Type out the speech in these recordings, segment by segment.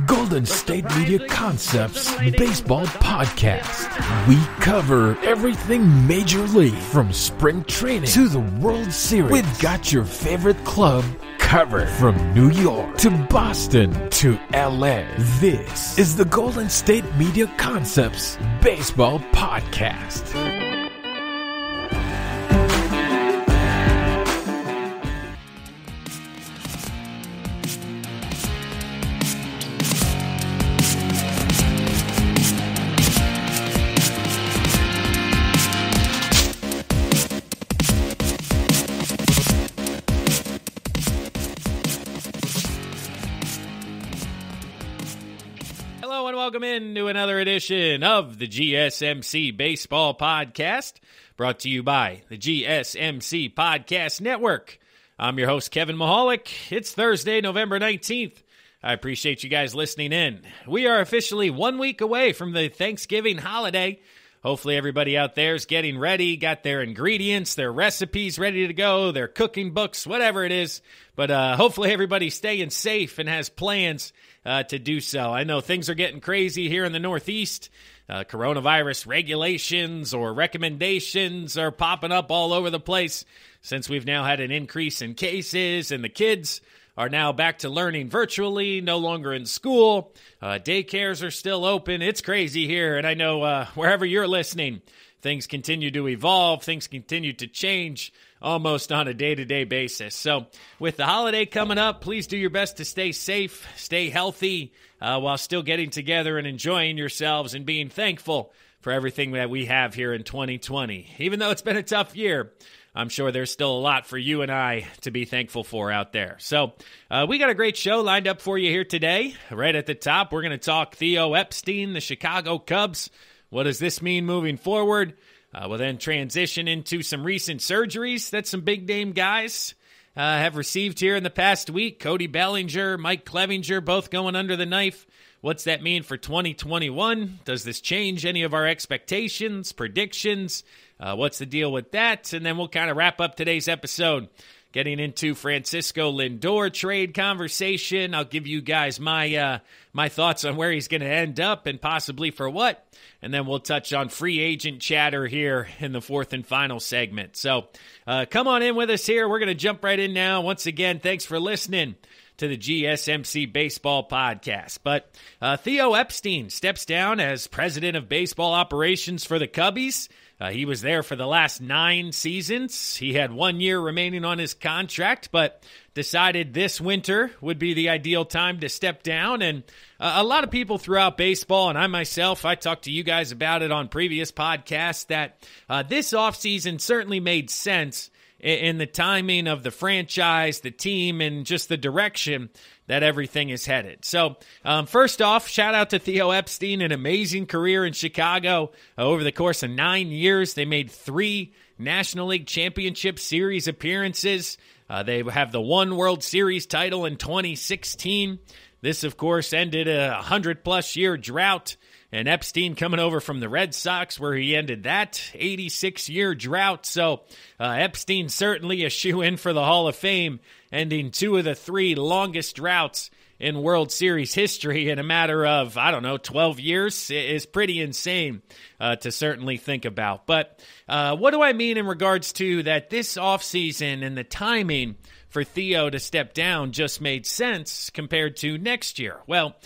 Golden State Media Concepts Baseball Podcast. We cover everything Major League, from spring training to the World Series. We've got your favorite club covered, from New York to Boston to LA. This is the Golden State Media Concepts Baseball Podcast. Welcome into another edition of the GSMC Baseball Podcast, brought to you by the GSMC Podcast Network. I'm your host, Kevin Mahalik. It's Thursday, November 19th. I appreciate you guys listening in. We are officially 1 week away from the Thanksgiving holiday. Hopefully everybody out there is getting ready, got their ingredients, their recipes ready to go, their cooking books, whatever it is. But hopefully everybody's staying safe and has plans to do so. I know things are getting crazy here in the Northeast. Coronavirus regulations or recommendations are popping up all over the place since we've now had an increase in cases, and the kids are now back to learning virtually, no longer in school. Daycares are still open. It's crazy here, and I know wherever you're listening, things continue to evolve, things continue to change almost on a day-to-day basis. So with the holiday coming up, please do your best to stay safe, stay healthy, while still getting together and enjoying yourselves and being thankful for everything that we have here in 2020. Even though it's been a tough year, I'm sure there's still a lot for you and I to be thankful for out there. So we got a great show lined up for you here today. Right at the top, we're going to talk Theo Epstein, the Chicago Cubs. What does this mean moving forward? We'll then transition into some recent surgeries that some big-name guys have received here in the past week. Cody Bellinger, Mike Clevinger, both going under the knife. What's that mean for 2021? Does this change any of our expectations, predictions? What's the deal with that? And then we'll kind of wrap up today's episode, getting into Francisco Lindor trade conversation. I'll give you guys my thoughts on where he's going to end up and possibly for what. And then we'll touch on free agent chatter here in the fourth and final segment. So come on in with us here. We're going to jump right in now. Once again, thanks for listening to the GSMC Baseball Podcast. But Theo Epstein steps down as president of baseball operations for the Cubbies. He was there for the last 9 seasons. He had 1 year remaining on his contract, but decided this winter would be the ideal time to step down. And a lot of people throughout baseball, and I myself, I talked to you guys about it on previous podcasts, that this offseason certainly made sense in the timing of the franchise, the team, and just the direction that everything is headed. So first off, shout out to Theo Epstein, an amazing career in Chicago. Over the course of 9 years, they made 3 National League Championship Series appearances. They have the 1 World Series title in 2016. This, of course, ended a 100-plus year drought. And Epstein coming over from the Red Sox, where he ended that 86-year drought. So Epstein certainly a shoo-in for the Hall of Fame, ending 2 of the 3 longest droughts in World Series history in a matter of, 12 years. It is pretty insane to certainly think about. But what do I mean in regards to that this offseason and the timing for Theo to step down just made sense compared to next year? Well,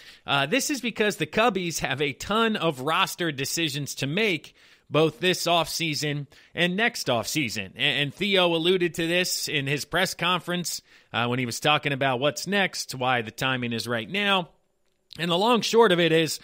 this is because the Cubbies have a ton of roster decisions to make both this offseason and next offseason. And Theo alluded to this in his press conference when he was talking about what's next, why the timing is right now. And the long short of it is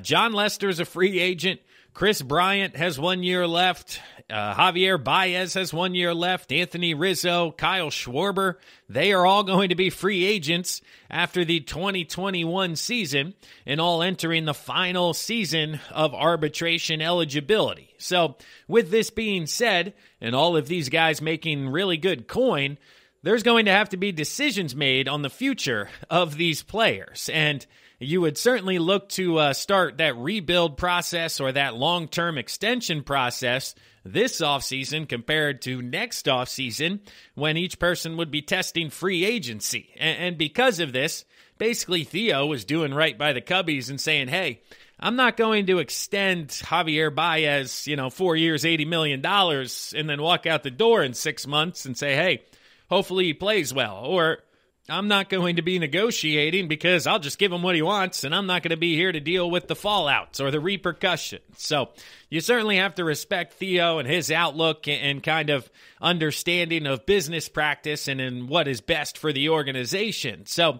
John Lester's a free agent. Chris Bryant has 1 year left. Javier Baez has 1 year left. Anthony Rizzo, Kyle Schwarber, they are all going to be free agents after the 2021 season and all entering the final season of arbitration eligibility. So with this being said, and all of these guys making really good coin, there's going to have to be decisions made on the future of these players. And you would certainly look to start that rebuild process or that long-term extension process this offseason compared to next offseason when each person would be testing free agency. And because of this, basically Theo was doing right by the Cubbies and saying, hey, I'm not going to extend Javier Baez, 4 years, $80 million, and then walk out the door in 6 months and say, hey, hopefully he plays well. Or I'm not going to be negotiating because I'll just give him what he wants, and I'm not going to be here to deal with the fallouts or the repercussions. So you certainly have to respect Theo and his outlook and kind of understanding of business practice and in what is best for the organization. So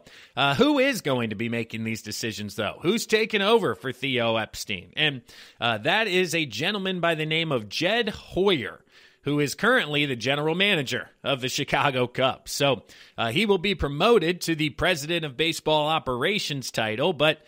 who is going to be making these decisions, though? Who's taking over for Theo Epstein? And that is a gentleman by the name of Jed Hoyer, who is currently the general manager of the Chicago Cubs. So he will be promoted to the president of baseball operations title, but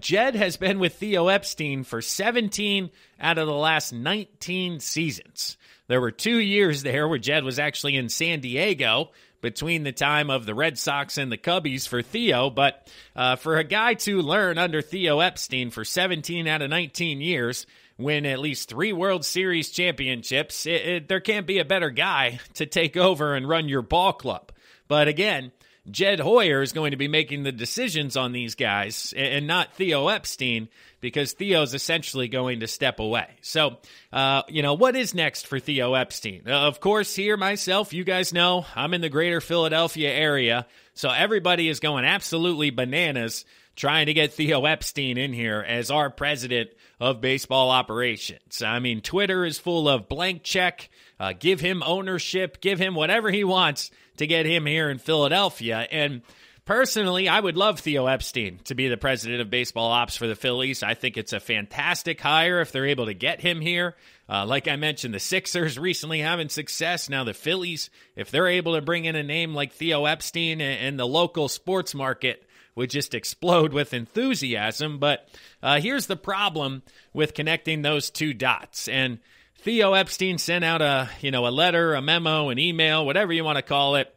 Jed has been with Theo Epstein for 17 out of the last 19 seasons. There were 2 years there where Jed was actually in San Diego between the time of the Red Sox and the Cubbies for Theo, but for a guy to learn under Theo Epstein for 17 out of 19 years, win at least 3 World Series championships, there can't be a better guy to take over and run your ball club. But again, Jed Hoyer is going to be making the decisions on these guys and not Theo Epstein, because Theo's essentially going to step away. So, what is next for Theo Epstein? Of course, here myself, you guys know, I'm in the greater Philadelphia area, so everybody is going absolutely bananas trying to get Theo Epstein in here as our president of baseball operations. I mean, Twitter is full of blank check, give him ownership, give him whatever he wants to get him here in Philadelphia. And personally, I would love Theo Epstein to be the president of baseball ops for the Phillies. I think it's a fantastic hire if they're able to get him here. Like I mentioned, the Sixers recently having success. Now the Phillies, if they're able to bring in a name like Theo Epstein, and the local sports market would just explode with enthusiasm. But here's the problem with connecting those two dots. And Theo Epstein sent out a letter, a memo, an email, whatever you want to call it,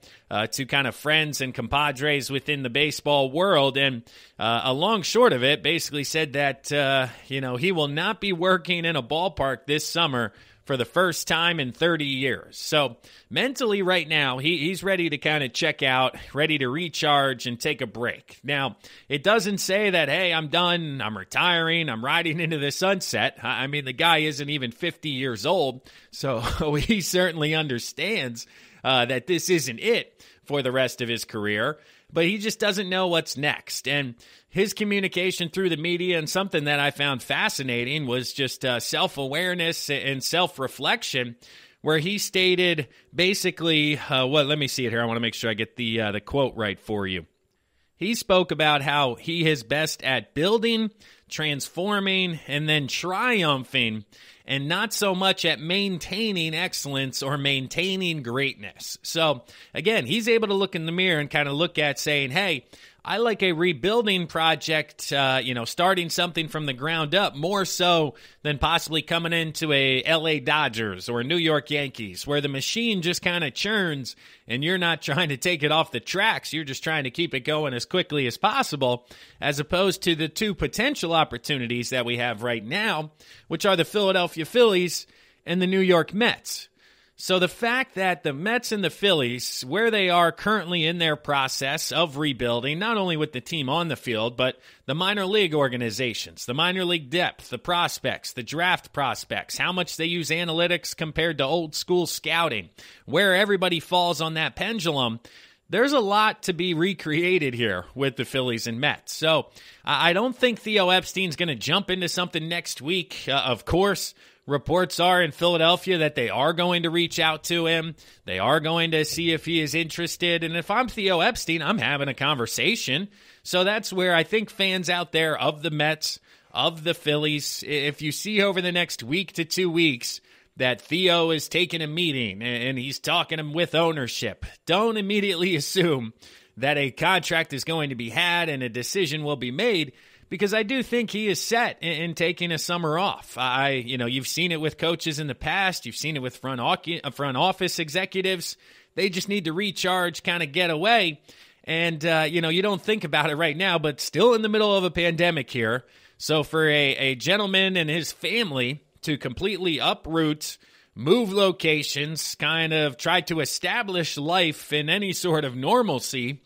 to kind of friends and compadres within the baseball world. And a long short of it basically said that, he will not be working in a ballpark this summer for the first time in 30 years. So mentally right now, he's ready to kind of check out, ready to recharge and take a break. Now, it doesn't say that, hey, I'm done, I'm retiring, I'm riding into the sunset. I mean, the guy isn't even 50 years old, so he certainly understands that this isn't it for the rest of his career, but he just doesn't know what's next. And his communication through the media, and something that I found fascinating, was just self-awareness and self-reflection, where he stated basically, let me see it here. I want to make sure I get the quote right for you. He spoke about how he is best at building, transforming, and then triumphing, and not so much at maintaining excellence or maintaining greatness. So, again, he's able to look in the mirror and kind of look at saying, hey, I like a rebuilding project, starting something from the ground up, more so than possibly coming into a LA Dodgers or New York Yankees, where the machine just kind of churns and you're not trying to take it off the tracks. You're just trying to keep it going as quickly as possible, as opposed to the two potential opportunities that we have right now, which are the Philadelphia Phillies and the New York Mets. So the fact that the Mets and the Phillies, where they are currently in their process of rebuilding, not only with the team on the field, but the minor league organizations, the minor league depth, the prospects, the draft prospects, how much they use analytics compared to old school scouting, where everybody falls on that pendulum, there's a lot to be recreated here with the Phillies and Mets. So I don't think Theo Epstein's going to jump into something next week. Of course, reports are in Philadelphia that they are going to reach out to him. They are going to see if he is interested. And if I'm Theo Epstein, I'm having a conversation. So that's where I think fans out there of the Mets, of the Phillies, if you see over the next week to 2 weeks that Theo is taking a meeting and he's talking with ownership, don't immediately assume that a contract is going to be had and a decision will be made, because I do think he is set in taking a summer off. You've seen it with coaches in the past. You've seen it with front office executives. They just need to recharge, kind of get away. And, you don't think about it right now, but still in the middle of a pandemic here. So for a gentleman and his family to completely uproot, move locations, kind of try to establish life in any sort of normalcy,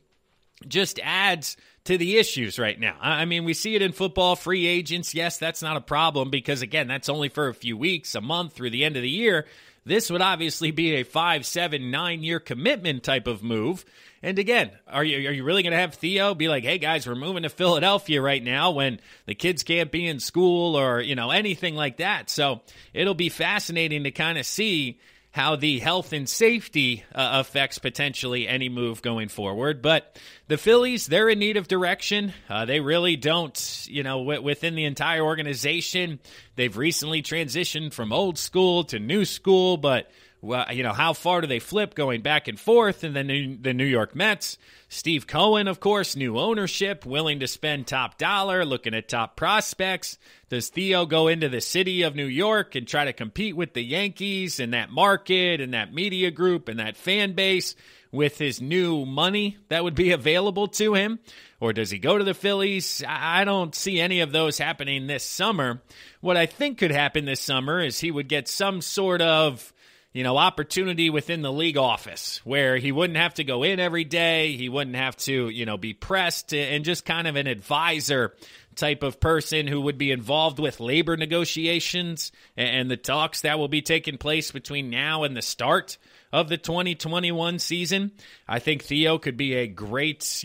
just adds to the issues right now. I mean, we see it in football, free agents. Yes, that's not a problem because, again, that's only for a few weeks, a month, through the end of the year. This would obviously be a 5, 7, 9-year commitment type of move. And again, are you really going to have Theo be like, hey, guys, we're moving to Philadelphia right now when the kids can't be in school or, anything like that? So it'll be fascinating to kind of see how the health and safety affects potentially any move going forward. But the Phillies, they're in need of direction. They really don't, within the entire organization. They've recently transitioned from old school to new school, but how far do they flip going back and forth? And then the New York Mets, Steve Cohen, of course, new ownership, willing to spend top dollar, looking at top prospects. Does Theo go into the city of New York and try to compete with the Yankees and that market and that media group and that fan base with his new money that would be available to him? Or does he go to the Phillies? I don't see any of those happening this summer. What I think could happen this summer is he would get some sort of opportunity within the league office where he wouldn't have to go in every day. He wouldn't have to, be pressed, and just kind of an advisor type of person who would be involved with labor negotiations and the talks that will be taking place between now and the start of the 2021 season. I think Theo could be a great,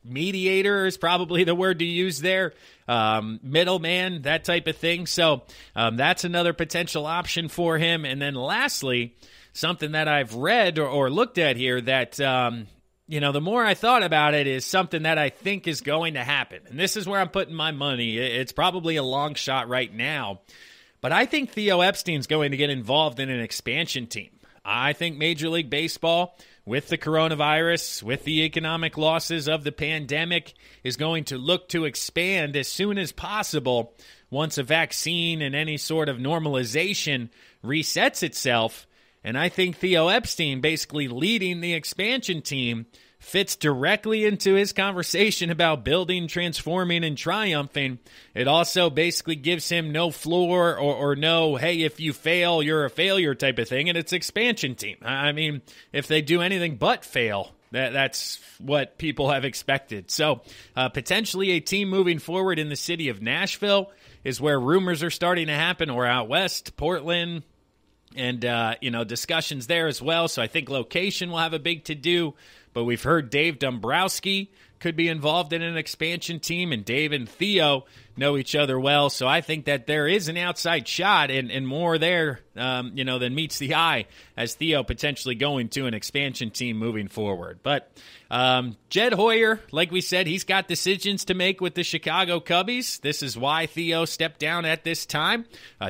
mediator is probably the word to use there. Middleman, that type of thing. So that's another potential option for him. And then lastly, something that I've read or looked at here that, the more I thought about it is something that I think is going to happen. And this is where I'm putting my money. It's probably a long shot right now. But I think Theo Epstein's going to get involved in an expansion team. I think Major League Baseball, with the coronavirus, with the economic losses of the pandemic, is going to look to expand as soon as possible once a vaccine and any sort of normalization resets itself. And I think Theo Epstein basically leading the expansion team fits directly into his conversation about building, transforming, and triumphing. It also basically gives him no floor or no, hey, if you fail, you're a failure type of thing, and it's expansion team. I mean, if they do anything but fail, that's what people have expected. So potentially a team moving forward in the city of Nashville is where rumors are starting to happen, or out west, Portland, and, discussions there as well. So I think location will have a big to-do. But we've heard Dave Dombrowski could be involved in an expansion team, and Dave and Theo know each other well. So I think that there is an outside shot and more there, than meets the eye as Theo potentially going to an expansion team moving forward. But Jed Hoyer, like we said, he's got decisions to make with the Chicago Cubbies. This is why Theo stepped down at this time.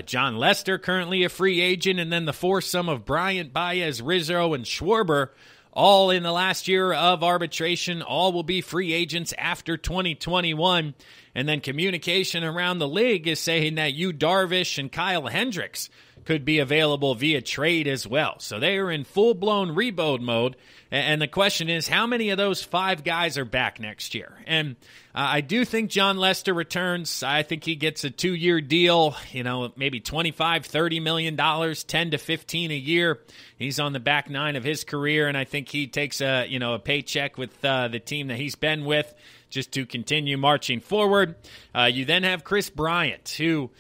John Lester, currently a free agent, and then the foursome of Bryant, Baez, Rizzo, and Schwarber, all in the last year of arbitration. All will be free agents after 2021. And then communication around the league is saying that Yu Darvish and Kyle Hendricks could be available via trade as well. So they are in full-blown rebuild mode. And the question is, how many of those 5 guys are back next year? And I do think John Lester returns. I think he gets a 2-year deal, maybe $25, $30 million, 10 to 15 a year. He's on the back 9 of his career, and I think he takes a paycheck with the team that he's been with just to continue marching forward. You then have Chris Bryant, who...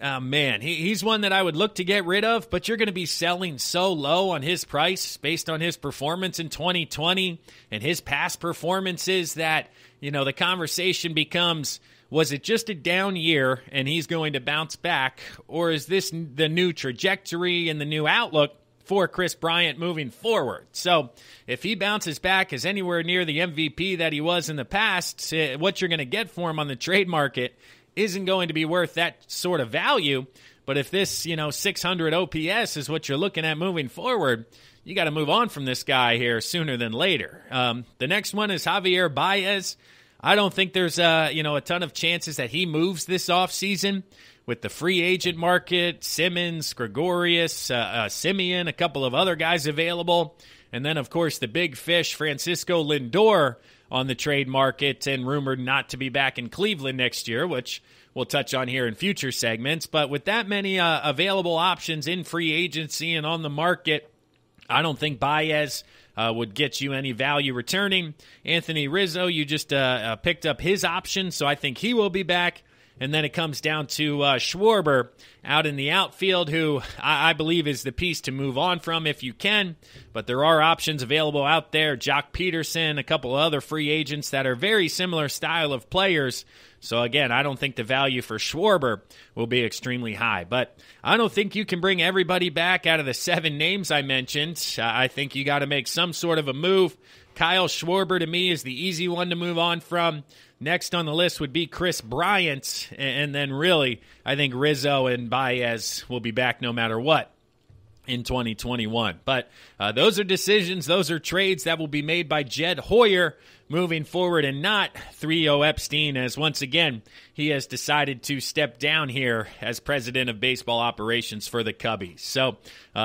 he's one that I would look to get rid of, but you're going to be selling so low on his price based on his performance in 2020 and his past performances that, the conversation becomes, was it just a down year and he's going to bounce back, or is this the new trajectory and the new outlook for Chris Bryant moving forward? So if he bounces back as anywhere near the MVP that he was in the past, what you're going to get for him on the trade market isn't going to be worth that sort of value. But if this, 600 OPS is what you're looking at moving forward, you got to move on from this guy here sooner than later. The next one is Javier Baez. I don't think there's, a ton of chances that he moves this offseason. with the free agent market, Simmons, Gregorius, Simeon, a couple of other guys available. And then, of course, the big fish, Francisco Lindor, on the trade market and rumored not to be back in Cleveland next year, which we'll touch on here in future segments. But with that many available options in free agency and on the market, I don't think Baez would get you any value returning. Anthony Rizzo, you just picked up his option, so I think he will be back. And then it comes down to Schwarber out in the outfield, who I believe is the piece to move on from if you can. But there are options available out there. Jock Peterson, a couple other free agents that are very similar style of players. So again, I don't think the value for Schwarber will be extremely high. But I don't think you can bring everybody back out of the 7 names I mentioned. I think you got to make some sort of a move. Kyle Schwarber, to me, is the easy one to move on from. Next on the list would be Chris Bryant, and then really, I think Rizzo and Baez will be back no matter what in 2021. But those are decisions, those are trades that will be made by Jed Hoyer moving forward, and not 3-0 Epstein, as once again, he has decided to step down here as president of baseball operations for the Cubbies. So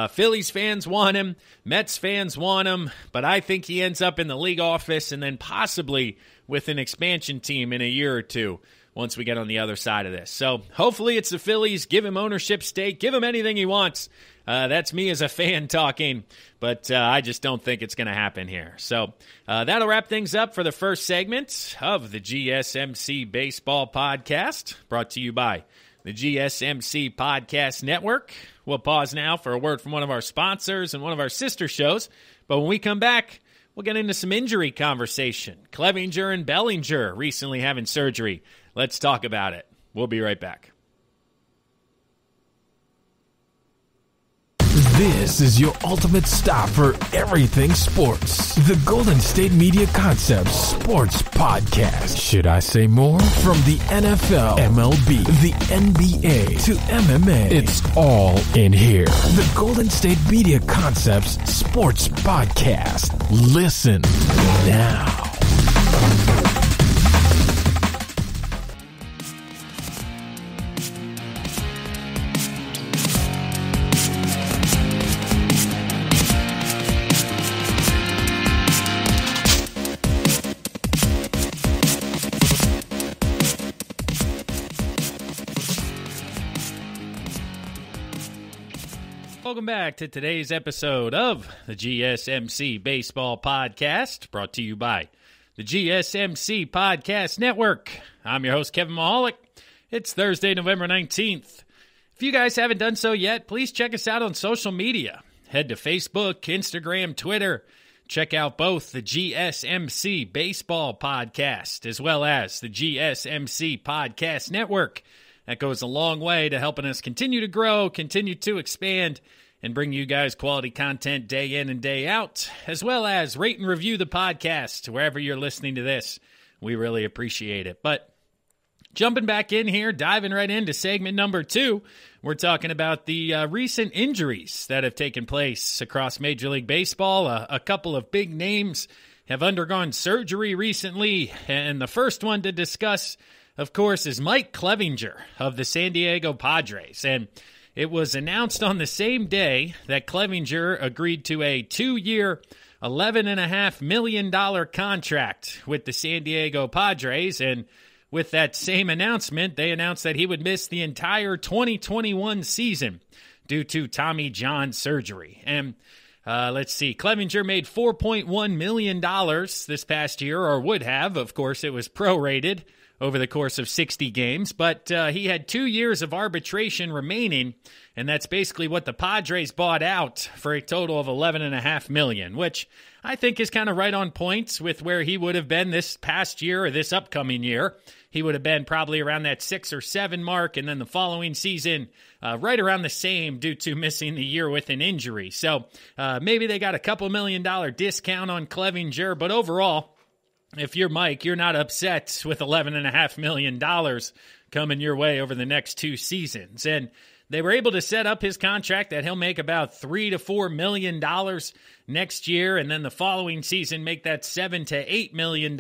Phillies fans want him, Mets fans want him, but I think he ends up in the league office and then possibly with an expansion team in a year or two once we get on the other side of this. So hopefully it's the Phillies. Give him ownership stake. Give him anything he wants. That's me as a fan talking, but I just don't think it's going to happen here. So that'll wrap things up for the first segment of the GSMC Baseball Podcast, brought to you by the GSMC Podcast Network. We'll pause now for a word from one of our sponsors and one of our sister shows, but when we come back, we'll get into some injury conversation. Clevinger and Bellinger recently having surgery. Let's talk about it. We'll be right back. This is your ultimate stop for everything sports. The Golden State Media Concepts Sports Podcast. Should I say more? From the NFL, MLB, the NBA to MMA, it's all in here. The Golden State Media Concepts Sports Podcast. Listen now. Welcome back to today's episode of the GSMC Baseball Podcast, brought to you by the GSMC Podcast Network. I'm your host, Kevin Mahalik. It's Thursday, November 19th. If you guys haven't done so yet, please check us out on social media. Head to Facebook, Instagram, Twitter. Check out both the GSMC Baseball Podcast as well as the GSMC Podcast Network. That goes a long way to helping us continue to grow, continue to expand, and bring you guys quality content day in and day out, as well as rate and review the podcast wherever you're listening to this. We really appreciate it. But jumping back in here, diving right into segment number 2, we're talking about the recent injuries that have taken place across Major League Baseball. A couple of big names have undergone surgery recently, and the first one to discuss, of course, is Mike Clevinger of the San Diego Padres. And it was announced on the same day that Clevinger agreed to a 2-year, $11.5 million contract with the San Diego Padres. And with that same announcement, they announced that he would miss the entire 2021 season due to Tommy John surgery. And let's see, Clevinger made $4.1 million this past year, or would have. Of course, it was prorated over the course of 60 games, but he had 2 years of arbitration remaining, and that's basically what the Padres bought out for a total of $11.5 million, which I think is kind of right on point with where he would have been this past year or this upcoming year. He would have been probably around that 6 or 7 mark, and then the following season right around the same due to missing the year with an injury. So maybe they got a couple $1 million discount on Clevinger, but overall, if you're Mike, you're not upset with $11.5 million coming your way over the next 2 seasons. And they were able to set up his contract that he'll make about $3 to $4 million next year, and then the following season make that $7 to $8 million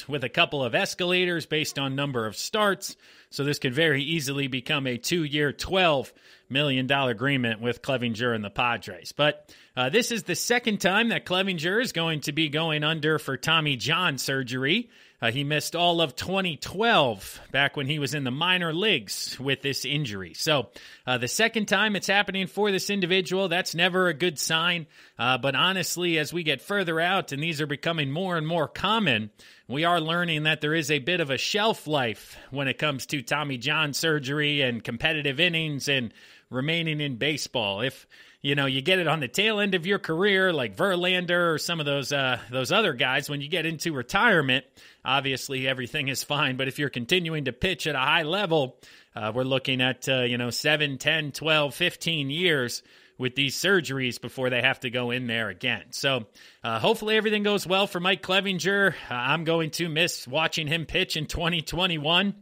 with a couple of escalators based on number of starts. So this could very easily become a 2-year, $12 million agreement with Clevinger and the Padres. But this is the second time that Clevinger is going to be going under for Tommy John surgery. He missed all of 2012 back when he was in the minor leagues with this injury. So the second time it's happening for this individual, that's never a good sign. But honestly, as we get further out and these are becoming more and more common, we are learning that there is a bit of a shelf life when it comes to Tommy John surgery and competitive innings and remaining in baseball. If you get it on the tail end of your career, like Verlander or some of those other guys, when you get into retirement, obviously everything is fine. But if you're continuing to pitch at a high level, we're looking at 7, 10, 12, 15 years with these surgeries before they have to go in there again. So hopefully everything goes well for Mike Clevinger. I'm going to miss watching him pitch in 2021.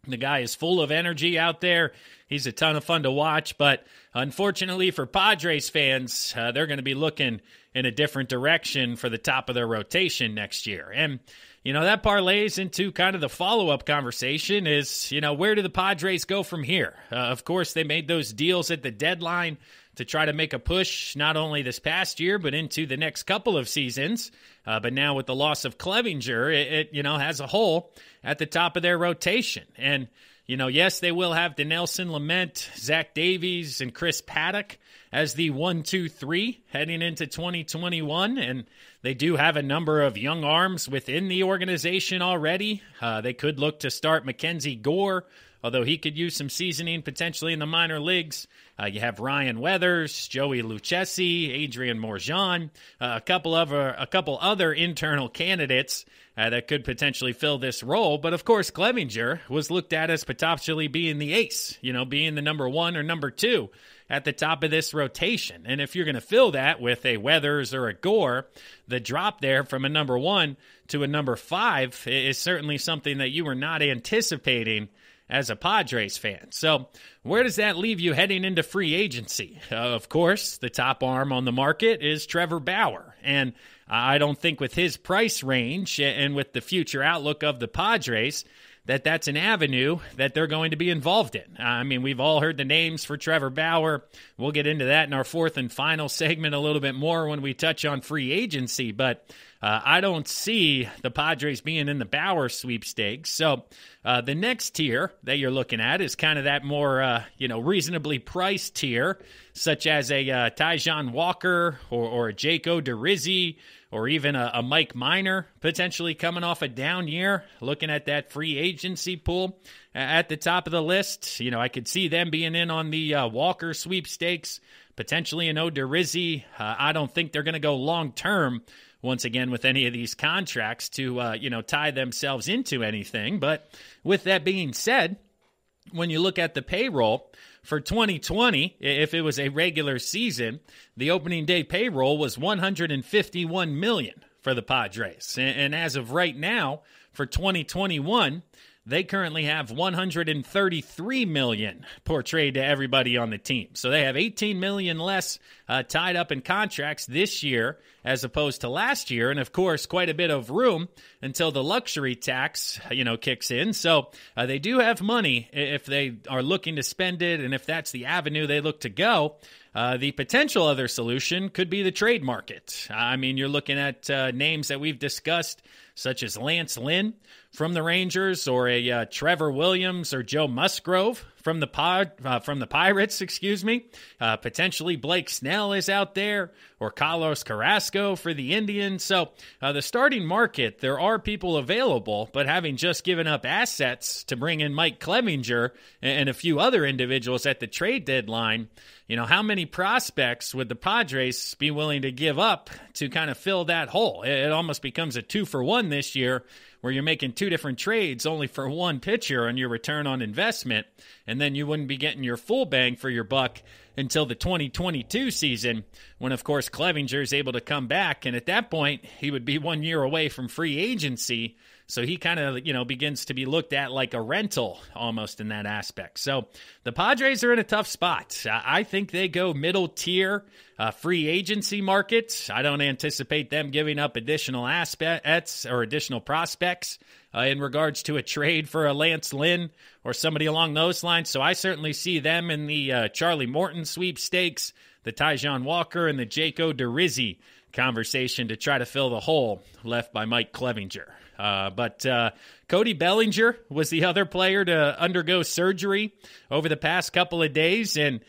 The guy is full of energy out there. He's a ton of fun to watch, but unfortunately for Padres fans, they're going to be looking in a different direction for the top of their rotation next year. And, that parlays into kind of the follow-up conversation is, where do the Padres go from here? Of course, they made those deals at the deadline to try to make a push not only this past year, but into the next couple of seasons. But now with the loss of Clevinger, it has a hole at the top of their rotation. And, yes, they will have Dinelson Lamet, Zach Davies, and Chris Paddock as the 1, 2, 3 heading into 2021. And they do have a number of young arms within the organization already. They could look to start Mackenzie Gore, although he could use some seasoning potentially in the minor leagues. You have Ryan Weathers, Joey Lucchesi, Adrian Morjan, a couple other internal candidates that could potentially fill this role. But of course, Clevinger was looked at as potentially being the ace, being the number 1 or number 2 at the top of this rotation. And if you're going to fill that with a Weathers or a Gore, the drop there from a number 1 to a number 5 is certainly something that you were not anticipating as a Padres fan. So where does that leave you heading into free agency? Of course, the top arm on the market is Trevor Bauer. And I don't think with his price range and with the future outlook of the Padres that's an avenue that they're going to be involved in. I mean, we've all heard the names for Trevor Bauer. We'll get into that in our fourth and final segment a little bit more when we touch on free agency. But I don't see the Padres being in the Bauer sweepstakes. So the next tier that you're looking at is kind of that more, reasonably priced tier, such as a Taijuan Walker or a Jake Odorizzi or even a Mike Minor potentially coming off a down year, looking at that free agency pool at the top of the list. I could see them being in on the Walker sweepstakes, potentially an Odorizzi. I don't think they're going to go long-term once again with any of these contracts to, tie themselves into anything. But with that being said, when you look at the payroll for 2020, if it was a regular season, the opening day payroll was $151 million for the Padres. And as of right now, for 2021, they currently have $133 million portrayed to everybody on the team. So they have $18 million less tied up in contracts this year as opposed to last year. And, of course, quite a bit of room until the luxury tax, kicks in. So they do have money if they are looking to spend it, and if that's the avenue they look to go. The potential other solution could be the trade market. I mean, you're looking at names that we've discussed, such as Lance Lynn from the Rangers, or a Trevor Williams or Joe Musgrove from the Pirates, potentially Blake Snell is out there, or Carlos Carrasco for the Indians. So the starting market, there are people available, but having just given up assets to bring in Mike Clevinger and a few other individuals at the trade deadline, how many prospects would the Padres be willing to give up to kind of fill that hole? It almost becomes a 2-for-1 this year, where you're making two different trades only for one pitcher on your return on investment, and then you wouldn't be getting your full bang for your buck until the 2022 season, when, of course, Clevinger is able to come back. And at that point, he would be 1 year away from free agency. So he kind of, begins to be looked at like a rental almost in that aspect. So the Padres are in a tough spot. I think they go middle tier free agency market. I don't anticipate them giving up additional assets or additional prospects in regards to a trade for a Lance Lynn or somebody along those lines. So I certainly see them in the Charlie Morton sweepstakes, the Taijuan Walker, and the Jaco DeRizzi conversation to try to fill the hole left by Mike Clevinger. But Cody Bellinger was the other player to undergo surgery over the past couple of days, and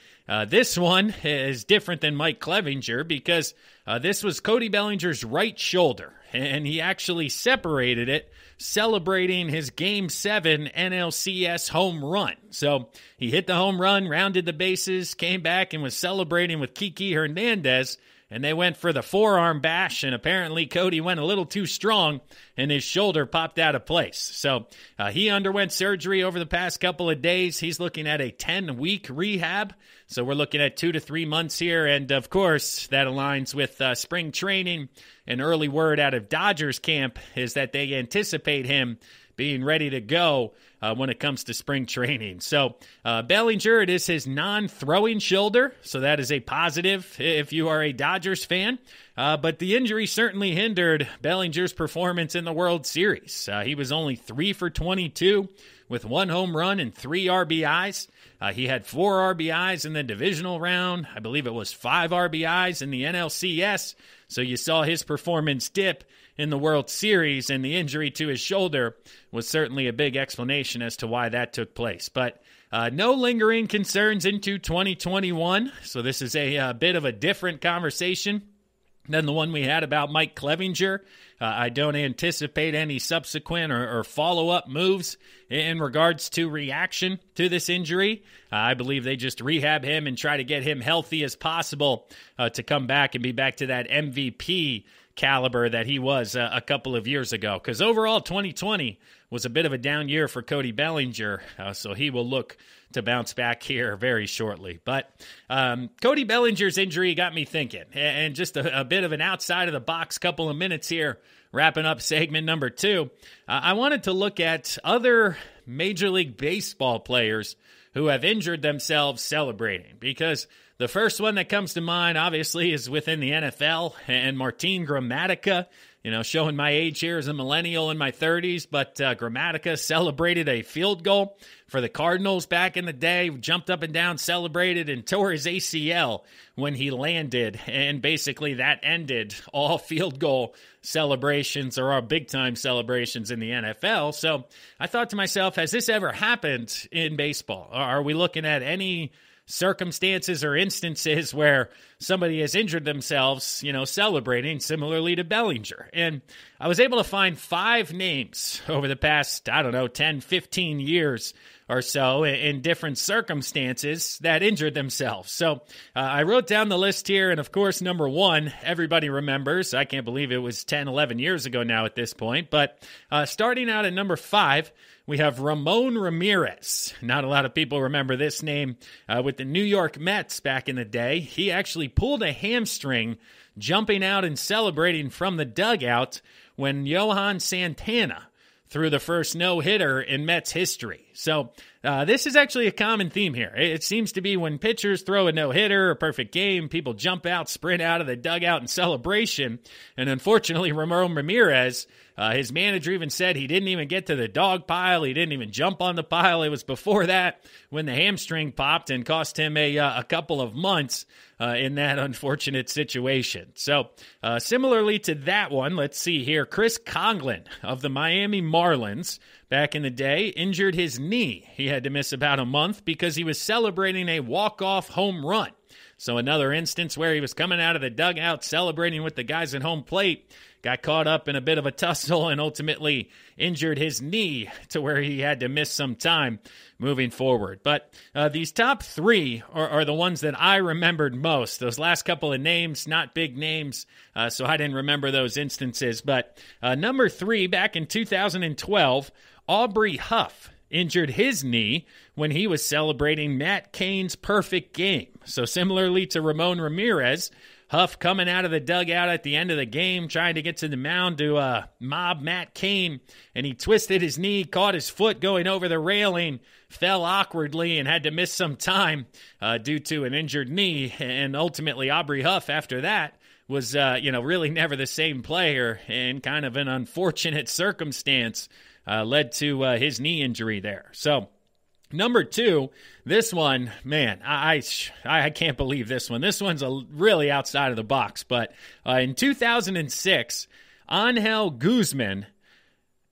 this one is different than Mike Clevinger because this was Cody Bellinger's right shoulder, and he actually separated it, celebrating his Game 7 NLCS home run. So he hit the home run, rounded the bases, came back, and was celebrating with Kiki Hernandez. And they went for the forearm bash, and apparently Cody went a little too strong, and his shoulder popped out of place. So he underwent surgery over the past couple of days. He's looking at a 10-week rehab. So we're looking at 2 to 3 months here. And, of course, that aligns with spring training. An early word out of Dodgers camp is that they anticipate him being ready to go when it comes to spring training. So Bellinger, it is his non-throwing shoulder, so that is a positive if you are a Dodgers fan. But the injury certainly hindered Bellinger's performance in the World Series. He was only 3 for 22 with 1 home run and 3 RBIs. He had 4 RBIs in the divisional round. I believe it was 5 RBIs in the NLCS. So you saw his performance dip in the World Series, and the injury to his shoulder was certainly a big explanation as to why that took place. But no lingering concerns into 2021, so this is a bit of a different conversation than the one we had about Mike Clevinger. I don't anticipate any subsequent or follow-up moves in regards to reaction to this injury. I believe they just rehab him and try to get him healthy as possible to come back and be back to that MVP caliber that he was a couple of years ago. Because overall, 2020 was a bit of a down year for Cody Bellinger, so he will look to bounce back here very shortly. But Cody Bellinger's injury got me thinking, and just a bit of an outside-of-the-box couple of minutes here, wrapping up segment number 2. I wanted to look at other Major League Baseball players who have injured themselves celebrating, because the first one that comes to mind, obviously, is within the NFL, and Martin Gramatica, showing my age here as a millennial in my 30s, but Gramatica celebrated a field goal for the Cardinals back in the day, jumped up and down, celebrated, and tore his ACL when he landed, and basically that ended all field goal celebrations or our big-time celebrations in the NFL. So I thought to myself, has this ever happened in baseball? Are we looking at any circumstances or instances where somebody has injured themselves, celebrating similarly to Bellinger? And I was able to find 5 names over the past, 10, 15 years or so in different circumstances that injured themselves. So I wrote down the list here, and of course, number 1, everybody remembers. I can't believe it was 10, 11 years ago now at this point. But starting out at number 5, we have Ramon Ramirez. Not a lot of people remember this name with the New York Mets back in the day. He actually pulled a hamstring jumping out and celebrating from the dugout when Johan Santana threw the first no-hitter in Mets history. So this is actually a common theme here. It seems to be when pitchers throw a no-hitter, a perfect game, people jump out, sprint out of the dugout in celebration. And unfortunately, Ramon Ramirez, his manager even said he didn't even get to the dog pile. He didn't even jump on the pile. It was before that when the hamstring popped and cost him a couple of months in that unfortunate situation. So similarly to that one, let's see here. Chris Coghlan of the Miami Marlins back in the day injured his knee. He had to miss about a month because he was celebrating a walk-off home run. So another instance where he was coming out of the dugout celebrating with the guys at home plate, got caught up in a bit of a tussle and ultimately injured his knee to where he had to miss some time moving forward. But these top 3 are the ones that I remembered most. Those last couple of names, not big names, so I didn't remember those instances. But number 3, back in 2012, Aubrey Huff injured his knee when he was celebrating Matt Cain's perfect game. So similarly to Ramon Ramirez, Huff coming out of the dugout at the end of the game, trying to get to the mound to mob Matt Cain, and he twisted his knee, caught his foot going over the railing, fell awkwardly, and had to miss some time due to an injured knee. And ultimately, Aubrey Huff, after that, was really never the same player, and kind of an unfortunate circumstance led to his knee injury there. So, number 2, this one, man, I can't believe this one. This one's really outside of the box. But in 2006, Angel Guzman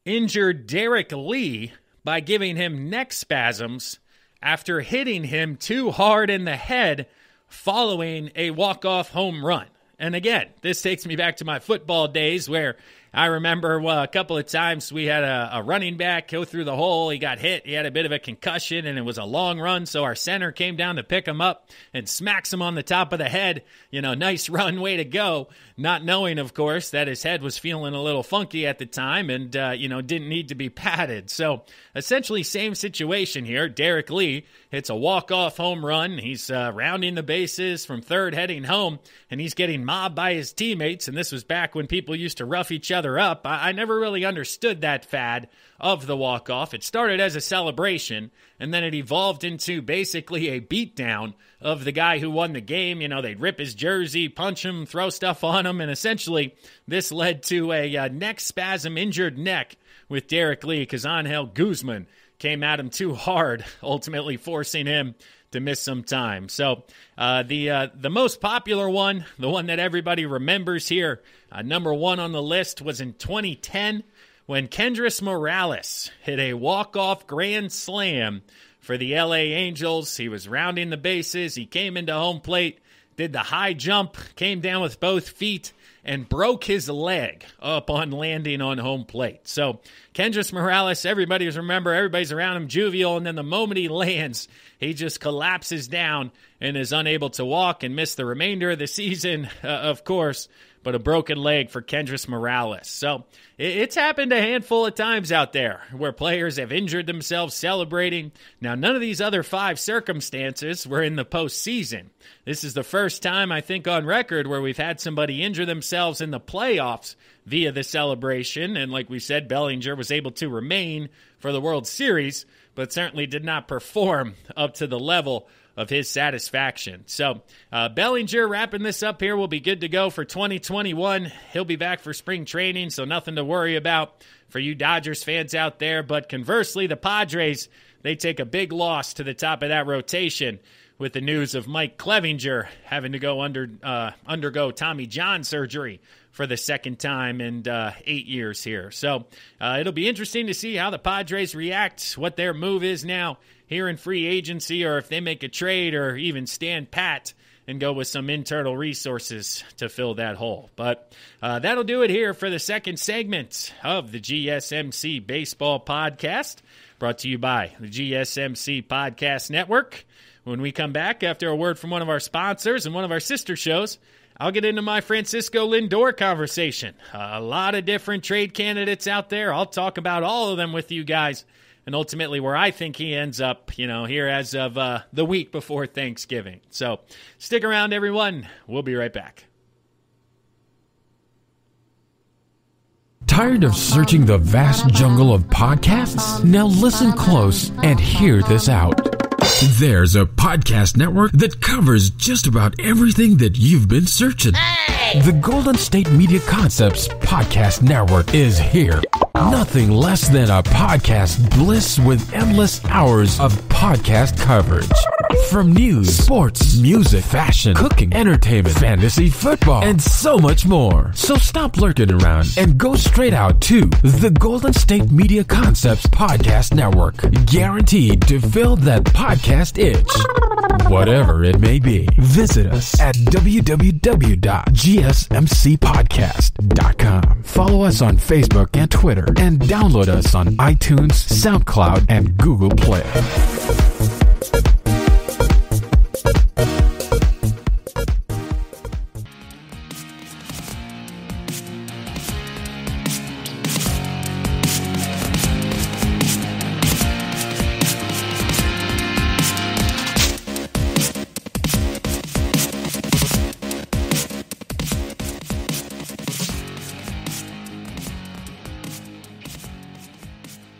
injured Derek Lee by giving him neck spasms after hitting him too hard in the head following a walk-off home run. And again, this takes me back to my football days where I remember a couple of times we had a running back go through the hole. He got hit. He had a bit of a concussion, and it was a long run, so our center came down to pick him up and smacks him on the top of the head. Nice run, way to go. Not knowing, of course, that his head was feeling a little funky at the time and, didn't need to be padded. So essentially same situation here. Derek Lee hits a walk-off home run. He's rounding the bases from third heading home, and he's getting mobbed by his teammates. And this was back when people used to rough each other up. I never really understood that fad of the walk-off. It started as a celebration, and then it evolved into basically a beatdown of the guy who won the game. They'd rip his jersey, punch him, throw stuff on him, and essentially this led to a neck spasm, injured neck with Derek Lee because Angel Guzman came at him too hard, ultimately forcing him to miss some time. So the most popular one, the one that everybody remembers here, number 1 on the list, was in 2010 when Kendrys Morales hit a walk-off grand slam for the LA Angels. He was rounding the bases. He came into home plate, did the high jump, came down with both feet, and broke his leg upon landing on home plate. So Kendrys Morales, everybody's around him jovial, and then the moment he lands, he just collapses down and is unable to walk and miss the remainder of the season, of course, but a broken leg for Kendrys Morales. So it's happened a handful of times out there where players have injured themselves celebrating. Now, none of these other 5 circumstances were in the postseason. This is the first time, I think, on record where we've had somebody injure themselves in the playoffs via the celebration. And like we said, Bellinger was able to remain for the World Series, but certainly did not perform up to the level of his satisfaction. So Bellinger wrapping this up here will be good to go for 2021. He'll be back for spring training, so nothing to worry about for you Dodgers fans out there. But conversely, the Padres, they take a big loss to the top of that rotation with the news of Mike Clevinger having to go undergo Tommy John surgery for the second time in 8 years here. So it'll be interesting to see how the Padres react, what their move is now here in free agency, or if they make a trade or even stand pat and go with some internal resources to fill that hole. But that'll do it here for the second segment of the GSMC Baseball Podcast, brought to you by the GSMC Podcast Network. When we come back after a word from one of our sponsors and one of our sister shows, I'll get into my Francisco Lindor conversation. A lot of different trade candidates out there. I'll talk about all of them with you guys, and ultimately where I think he ends up, here as of the week before Thanksgiving. So stick around, everyone. We'll be right back. Tired of searching the vast jungle of podcasts? Now listen close and hear this out. There's a podcast network that covers just about everything that you've been searching. Hey! The Golden State Media Concepts Podcast Network is here. Nothing less than a podcast bliss with endless hours of podcast coverage. From news, sports, music, fashion, cooking, entertainment, fantasy, football, and so much more. So stop lurking around and go straight out to the Golden State Media Concepts Podcast Network. Guaranteed to fill that podcast itch. Whatever it may be. Visit us at www.gsmcpodcast.com. Follow us on Facebook and Twitter, and download us on iTunes, SoundCloud, and Google Play.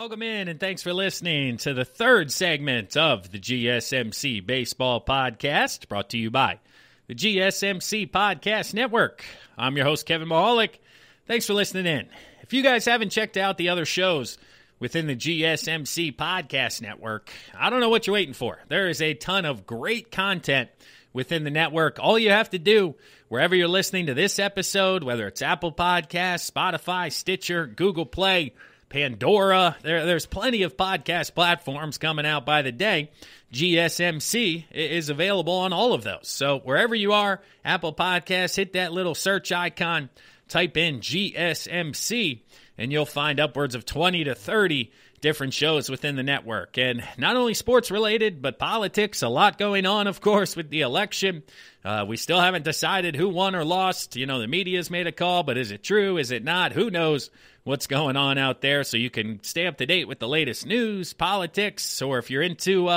Welcome in, and thanks for listening to the third segment of the GSMC Baseball Podcast, brought to you by the GSMC Podcast Network. I'm your host, Kevin Mahalik. Thanks for listening in. If you guys haven't checked out the other shows within the GSMC Podcast Network, I don't know what you're waiting for. There is a ton of great content within the network. All you have to do, wherever you're listening to this episode, whether it's Apple Podcasts, Spotify, Stitcher, Google Play, Pandora, there's plenty of podcast platforms coming out by the day. GSMC is available on all of those. So wherever you are, Apple Podcasts, hit that little search icon, type in GSMC, and you'll find upwards of 20 to 30 different shows within the network. And not only sports related, but politics, a lot going on, of course, with the election. We still haven't decided who won or lost. You know, the media's made a call, but is it true? Is it not? Who knows what's going on out there? So you can stay up to date with the latest news, politics, or if you're into,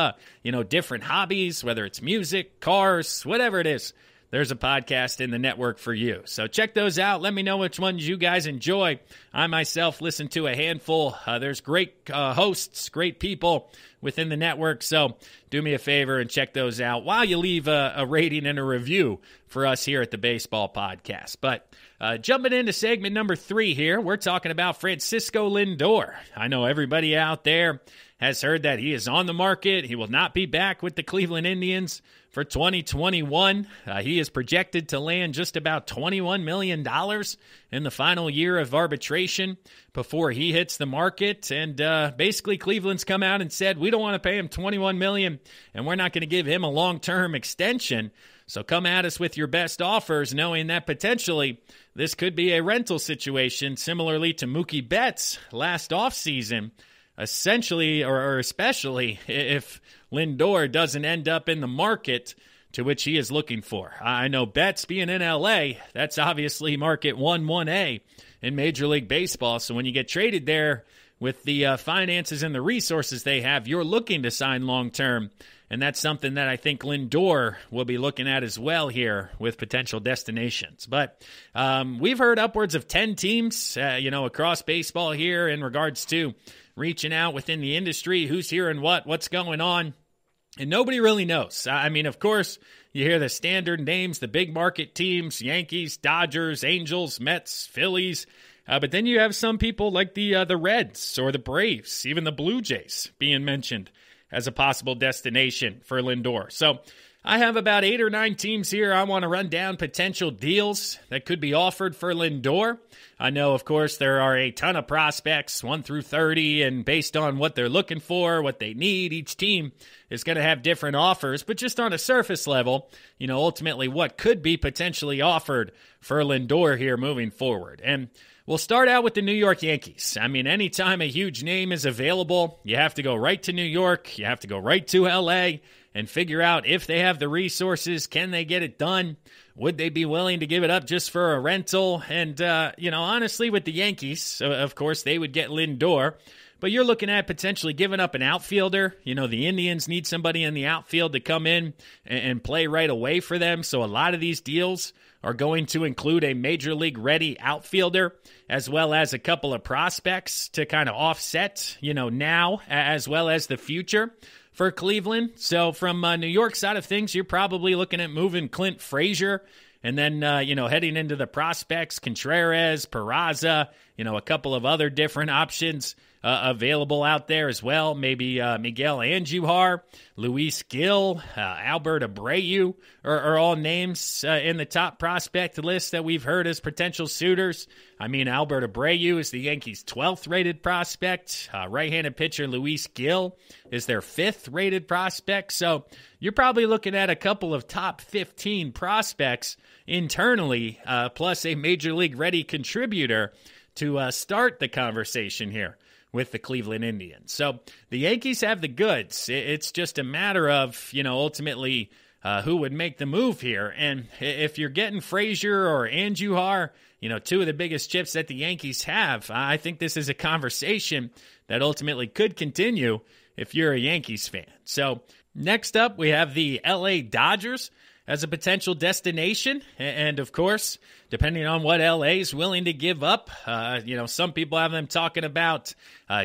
different hobbies, whether it's music, cars, whatever it is, there's a podcast in the network for you. So check those out. Let me know which ones you guys enjoy. I myself listen to a handful. There's great hosts, great people within the network. So do me a favor and check those out while you leave a rating and a review for us here at the Baseball Podcast. But jumping into segment number 3 here, we're talking about Francisco Lindor. I know everybody out there has heard that he is on the market. He will not be back with the Cleveland Indians for 2021. He is projected to land just about $21 million in the final year of arbitration before he hits the market. And basically Cleveland's come out and said, we don't want to pay him $21 million, and we're not going to give him a long-term extension. So come at us with your best offers, knowing that potentially this could be a rental situation similarly to Mookie Betts last offseason. Essentially, or especially if Lindor doesn't end up in the market to which he is looking for. I know Betts being in L.A., that's obviously market 1A in Major League Baseball. So when you get traded there with the finances and the resources they have, you're looking to sign long-term. And that's something that I think Lindor will be looking at as well here with potential destinations. But we've heard upwards of 10 teams, across baseball here in regards to reaching out within the industry, who's hearing what's going on, and nobody really knows. I mean, of course, you hear the standard names, the big market teams, Yankees, Dodgers, Angels, Mets, Phillies, but then you have some people like the Reds or the Braves, even the Blue Jays being mentioned as a possible destination for Lindor. So I have about 8 or 9 teams here. I want to run down potential deals that could be offered for Lindor. I know, of course, there are a ton of prospects, 1 through 30, and based on what they're looking for, what they need, each team is going to have different offers. But just on a surface level, ultimately what could be potentially offered for Lindor here moving forward. And we'll start out with the New York Yankees. I mean, anytime a huge name is available, you have to go right to New York, you have to go right to L.A., and figure out if they have the resources, can they get it done? Would they be willing to give it up just for a rental? And, honestly, with the Yankees, of course, they would get Lindor. But you're looking at potentially giving up an outfielder. The Indians need somebody in the outfield to come in and play right away for them. So a lot of these deals are going to include a major league ready outfielder as well as a couple of prospects to kind of offset, now as well as the future for Cleveland. So from New York side of things, you're probably looking at moving Clint Frazier and then, heading into the prospects, Contreras, Peraza, a couple of other different options available out there as well. Maybe Miguel Andujar, Luis Gil, Albert Abreu are all names in the top prospect list that we've heard as potential suitors. I mean, Albert Abreu is the Yankees' 12th rated prospect. Right-handed pitcher Luis Gil is their 5th rated prospect. So you're probably looking at a couple of top 15 prospects internally, plus a major league ready contributor to start the conversation here with the Cleveland Indians. So the Yankees have the goods. It's just a matter of, ultimately who would make the move here. And if you're getting Frazier or Andujar, 2 of the biggest chips that the Yankees have, I think this is a conversation that ultimately could continue if you're a Yankees fan. So next up, we have the LA Dodgers. as a potential destination. And of course, depending on what LA is willing to give up, some people have them talking about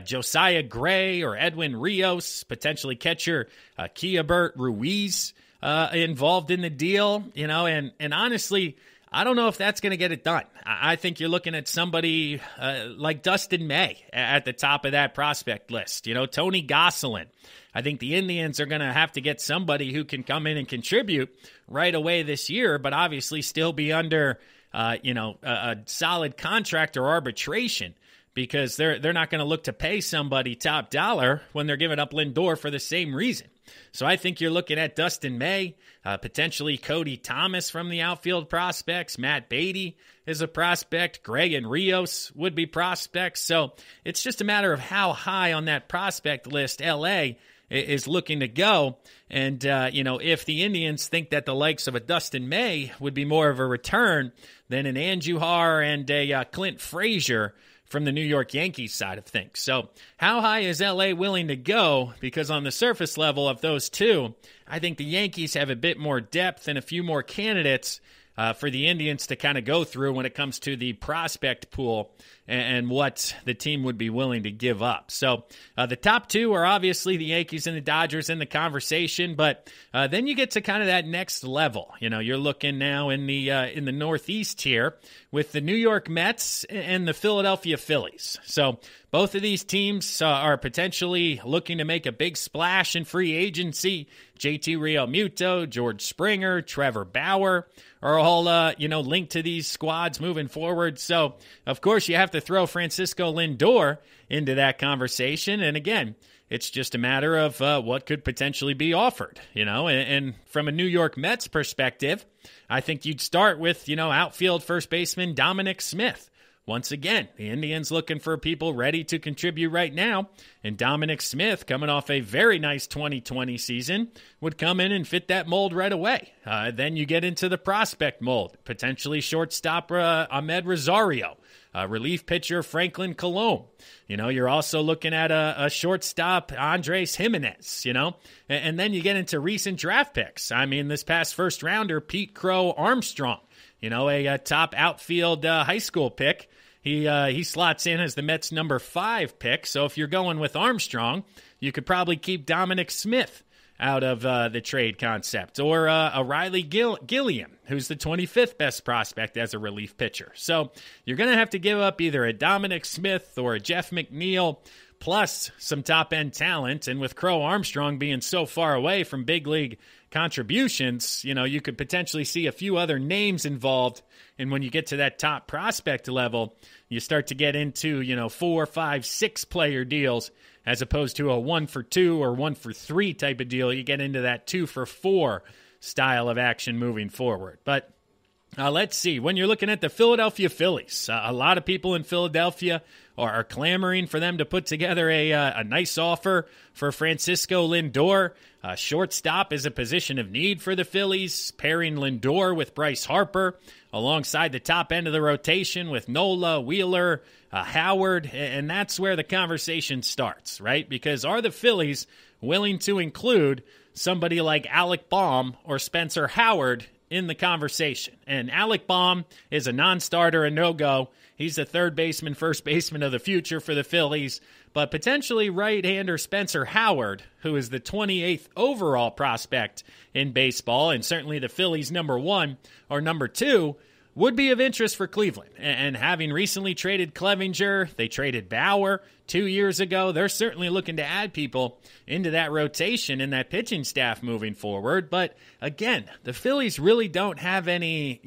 Josiah Gray or Edwin Rios, potentially catcher Keibert Ruiz involved in the deal, and honestly, I don't know if that's going to get it done. I think you're looking at somebody like Dustin May at the top of that prospect list. Tony Gosselin. I think the Indians are going to have to get somebody who can come in and contribute right away this year, but obviously still be under, a solid contract or arbitration, because they're not going to look to pay somebody top dollar when they're giving up Lindor for the same reason. So I think you're looking at Dustin May, potentially Cody Thomas from the outfield prospects. Matt Beatty is a prospect. Gray and Rios would be prospects. So it's just a matter of how high on that prospect list LA is looking to go. And, if the Indians think that the likes of a Dustin May would be more of a return than an Andujar and a Clint Frazier from the New York Yankees side of things. So how high is LA willing to go? Because on the surface level of those two, I think the Yankees have a bit more depth and a few more candidates for the Indians to kind of go through when it comes to the prospect pool and what the team would be willing to give up. So the top two are obviously the Yankees and the Dodgers in the conversation, but then you get to kind of that next level. You're looking now in the Northeast here with the New York Mets and the Philadelphia Phillies. So both of these teams are potentially looking to make a big splash in free agency. JT Realmuto, George Springer, Trevor Bauer are all, linked to these squads moving forward. So, of course, you have to throw Francisco Lindor into that conversation. And again, it's just a matter of what could potentially be offered, And from a New York Mets perspective, I think you'd start with, outfield first baseman Dominic Smith. Once again, the Indians looking for people ready to contribute right now, and Dominic Smith, coming off a very nice 2020 season, would come in and fit that mold right away. Then you get into the prospect mold, potentially shortstop Ahmed Rosario, relief pitcher Franklin Colomb. You're also looking at a shortstop Andres Jimenez, and then you get into recent draft picks. I mean, this past first rounder, Pete Crow Armstrong, a top outfield high school pick. He slots in as the Mets' number 5 pick. So if you're going with Armstrong, you could probably keep Dominic Smith out of the trade concept, or a Riley Gilliam, who's the 25th best prospect as a relief pitcher. So you're going to have to give up either a Dominic Smith or a Jeff McNeil, plus some top-end talent. And with Crow Armstrong being so far away from big league contributions, you could potentially see a few other names involved. And when you get to that top prospect level, you start to get into, 4, 5, 6 player deals, as opposed to a 1 for 2 or 1 for 3 type of deal. You get into that 2 for 4 style of action moving forward. But let's see. When you're looking at the Philadelphia Phillies, a lot of people in Philadelphia are clamoring for them to put together a nice offer for Francisco Lindor. Shortstop is a position of need for the Phillies, pairing Lindor with Bryce Harper alongside the top end of the rotation with Nola, Wheeler, Howard, and that's where the conversation starts, right? Because are the Phillies willing to include somebody like Alec Bohm or Spencer Howard in the conversation? And Alec Bohm is a non-starter, a no-go. He's the third baseman, first baseman of the future for the Phillies. But potentially right-hander Spencer Howard, who is the 28th overall prospect in baseball, and certainly the Phillies' number 1 or number 2, would be of interest for Cleveland. And having recently traded Clevinger, they traded Bauer 2 years ago. They're certainly looking to add people into that rotation and that pitching staff moving forward. But again, the Phillies really don't have any,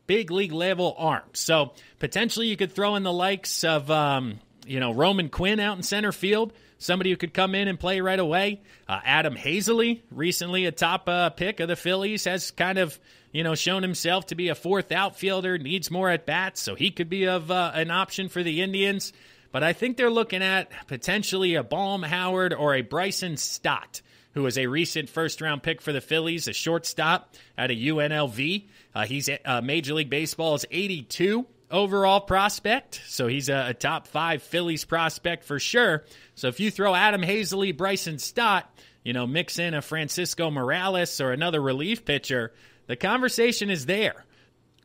big league level arms. So potentially you could throw in the likes of, Roman Quinn out in center field, somebody who could come in and play right away. Adam Hazley, recently a top pick of the Phillies, has kind of, shown himself to be a 4th outfielder, needs more at-bats, so he could be of an option for the Indians. But I think they're looking at potentially a Bohm Howard or a Bryson Stott, who was a recent first-round pick for the Phillies, a shortstop out of UNLV. He's Major League Baseball's 82 overall prospect, so he's a top 5 Phillies prospect for sure. So if you throw Adam Hazley, Bryson Stott, mix in a Francisco Morales or another relief pitcher, the conversation is there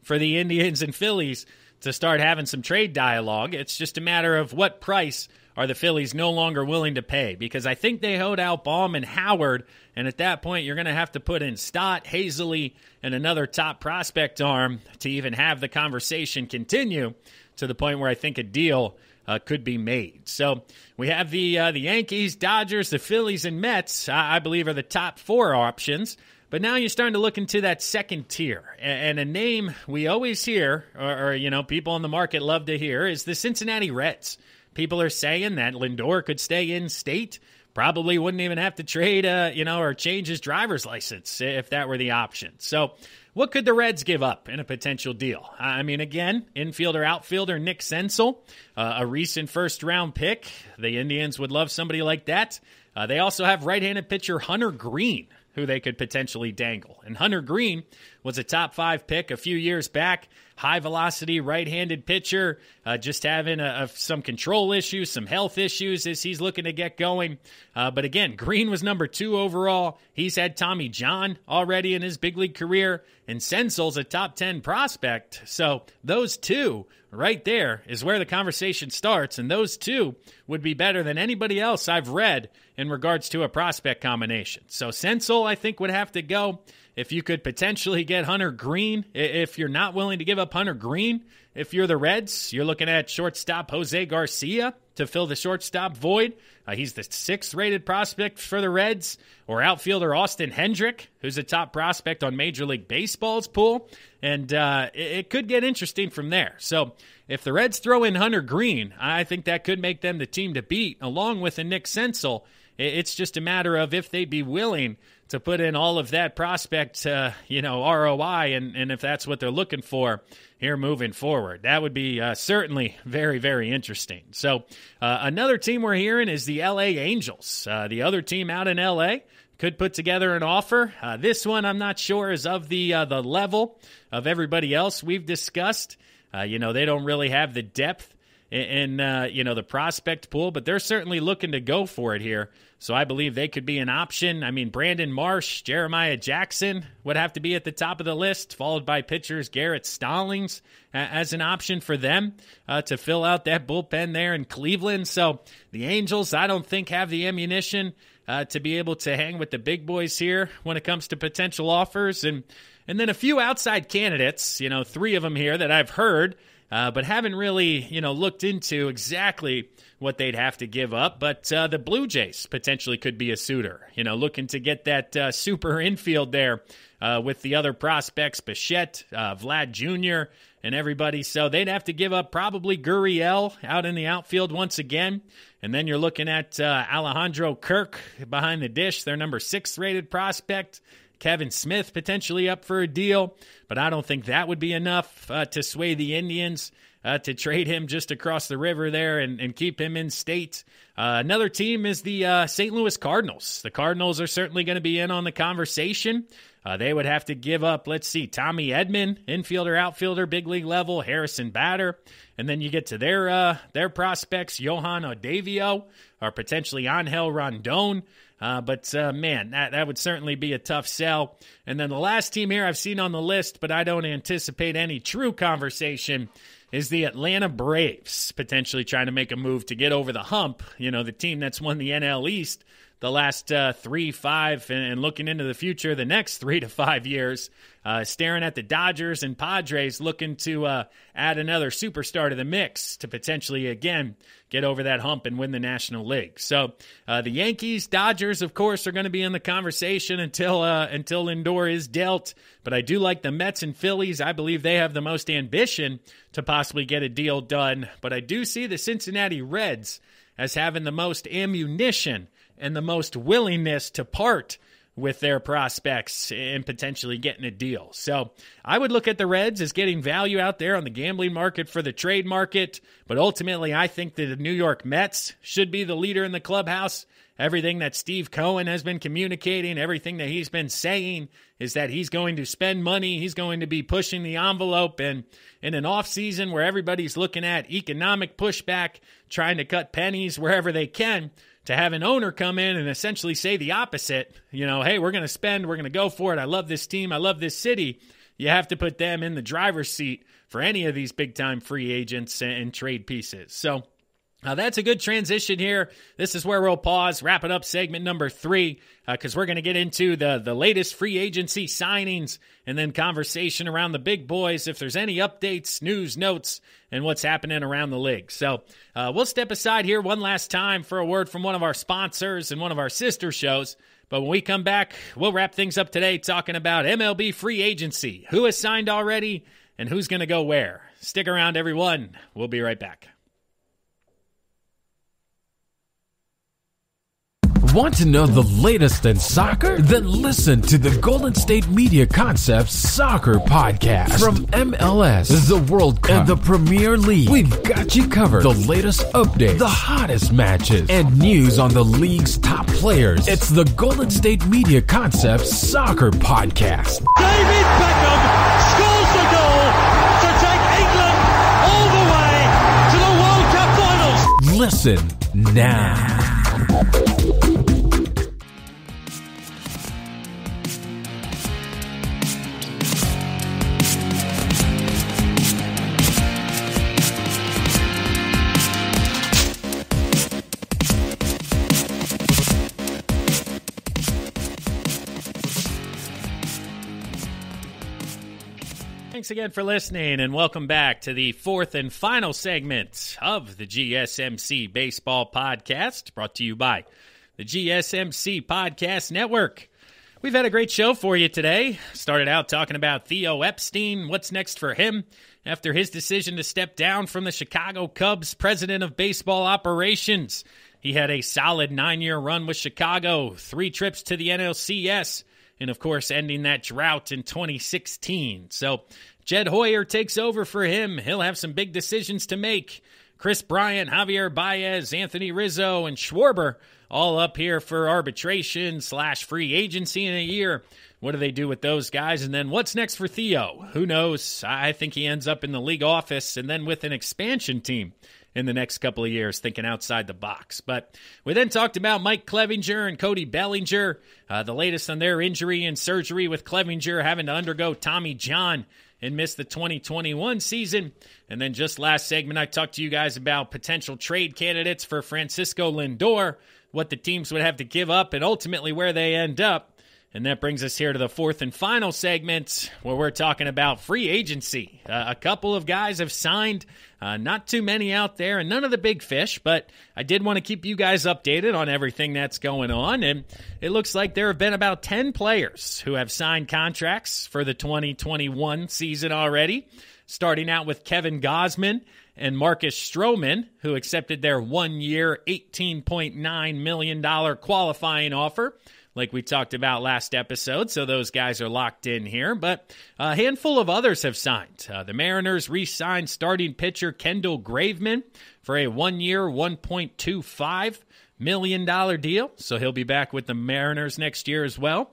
for the Indians and Phillies to start having some trade dialogue. It's just a matter of what price are the Phillies no longer willing to pay, because I think they owed out Baum and Howard, and at that point you're going to have to put in Stott, Hazley, and another top prospect arm to even have the conversation continue to the point where I think a deal could be made. So we have the Yankees, Dodgers, the Phillies, and Mets, I believe, are the top 4 options. But now you're starting to look into that second tier. And a name we always hear, or people in the market love to hear, is the Cincinnati Reds. People are saying that Lindor could stay in state, probably wouldn't even have to trade, or change his driver's license if that were the option. So what could the Reds give up in a potential deal? I mean, again, infielder, outfielder Nick Senzel, a recent first-round pick. The Indians would love somebody like that. They also have right-handed pitcher Hunter Green, who they could potentially dangle. And Hunter Green was a top 5 pick a few years back. High-velocity, right-handed pitcher, just having some control issues, some health issues as he's looking to get going. But again, Green was number 2 overall. He's had Tommy John already in his big league career, and Senzel's a top 10 prospect. So those two right there is where the conversation starts, and those two would be better than anybody else I've read in regards to a prospect combination. So Senzel, I think, would have to go. If you could potentially get Hunter Green, if you're not willing to give up Hunter Green, if you're the Reds, you're looking at shortstop Jose Garcia to fill the shortstop void. He's the 6th-rated prospect for the Reds. Or outfielder Austin Hendrick, who's a top prospect on Major League Baseball's pool. And it could get interesting from there. So if the Reds throw in Hunter Green, I think that could make them the team to beat, along with a Nick Senzel. It's just a matter of if they'd be willing to put in all of that prospect, ROI, and if that's what they're looking for here moving forward. That would be certainly very, very interesting. So another team we're hearing is the LA Angels. The other team out in LA could put together an offer. This one I'm not sure is of the level of everybody else we've discussed. They don't really have the depth in the prospect pool, but they're certainly looking to go for it here. So I believe they could be an option. I mean, Brandon Marsh, Jeremiah Jackson would have to be at the top of the list, followed by pitchers Garrett Stallings as an option for them to fill out that bullpen there in Cleveland. So the Angels, I don't think, have the ammunition to be able to hang with the big boys here when it comes to potential offers. And then a few outside candidates, 3 of them here that I've heard, but haven't really, looked into exactly what they'd have to give up. But the Blue Jays potentially could be a suitor, looking to get that super infield there with the other prospects, Bichette, Vlad Jr., and everybody. So they'd have to give up probably Gurriel out in the outfield once again. And then you're looking at Alejandro Kirk behind the dish, their number 6-rated prospect. Kevin Smith potentially up for a deal, but I don't think that would be enough to sway the Indians to trade him just across the river there and keep him in state. Another team is the St. Louis Cardinals. The Cardinals are certainly going to be in on the conversation. They would have to give up, Tommy Edman, infielder, outfielder, big league level, Harrison Bader. And then you get to their prospects, Johan Odavio, or potentially Angel Rondon. But that would certainly be a tough sell. And then the last team here I've seen on the list, but I don't anticipate any true conversation, is the Atlanta Braves, potentially trying to make a move to get over the hump. The team that's won the NL East the last 3, 5, and looking into the future the next 3 to 5 years, staring at the Dodgers and Padres, looking to add another superstar to the mix to potentially, again, get over that hump and win the National League. So the Yankees, Dodgers, of course, are going to be in the conversation until Lindor is dealt. But I do like the Mets and Phillies. I believe they have the most ambition to possibly get a deal done. But I do see the Cincinnati Reds as having the most ammunition and the most willingness to part with their prospects and potentially getting a deal. So I would look at the Reds as getting value out there on the gambling market for the trade market, but ultimately I think that the New York Mets should be the leader in the clubhouse everything that Steve Cohen has been communicating, everything that he's been saying is that he's going to spend money. He's going to be pushing the envelope. And in an offseason where everybody's looking at economic pushback, trying to cut pennies wherever they can, to have an owner come in and essentially say the opposite, hey, we're going to spend, we're going to go for it. I love this team. I love this city. You have to put them in the driver's seat for any of these big-time free agents and trade pieces. So that's a good transition here. This is where we'll pause, wrap it up segment number 3, because we're going to get into the latest free agency signings and then conversation around the big boys, if there's any updates, news, notes, and what's happening around the league. So we'll step aside here one last time for a word from one of our sponsors and one of our sister shows. But when we come back, we'll wrap things up today talking about MLB free agency, who has signed already and who's going to go where. Stick around, everyone. We'll be right back. Want to know the latest in soccer? Then listen to the Golden State Media Concepts Soccer Podcast. From MLS, the World Cup, and the Premier League, we've got you covered. The latest updates, the hottest matches, and news on the league's top players. It's the Golden State Media Concepts Soccer Podcast. David Beckham scores the goal to take England all the way to the World Cup finals. Listen now. Thanks again for listening, and welcome back to the fourth and final segment of the GSMC Baseball Podcast, brought to you by the GSMC Podcast Network. We've had a great show for you today. Started out talking about Theo Epstein, what's next for him after his decision to step down from the Chicago Cubs president of baseball operations. He had a solid 9-year run with Chicago, 3 trips to the NLCS, and, of course, ending that drought in 2016. So Jed Hoyer takes over for him. He'll have some big decisions to make. Chris Bryant, Javier Baez, Anthony Rizzo, and Schwarber all up here for arbitration/free agency in a year. What do they do with those guys? And then what's next for Theo? Who knows? I think he ends up in the league office and then with an expansion team in the next couple of years, thinking outside the box. But we then talked about Mike Clevinger and Cody Bellinger, the latest on their injury and surgery, with Clevinger having to undergo Tommy John and miss the 2021 season. And then just last segment, I talked to you guys about potential trade candidates for Francisco Lindor, what the teams would have to give up, and ultimately where they end up. And that brings us here to the fourth and final segment, where we're talking about free agency. A couple of guys have signed, not too many out there, and none of the big fish, but I did want to keep you guys updated on everything that's going on. And it looks like there have been about 10 players who have signed contracts for the 2021 season already, starting out with Kevin Gausman and Marcus Stroman, who accepted their 1-year, $18.9 million qualifying offer, like we talked about last episode, so those guys are locked in here. But a handful of others have signed. The Mariners re-signed starting pitcher Kendall Graveman for a 1-year, $1.25 million deal, so he'll be back with the Mariners next year as well.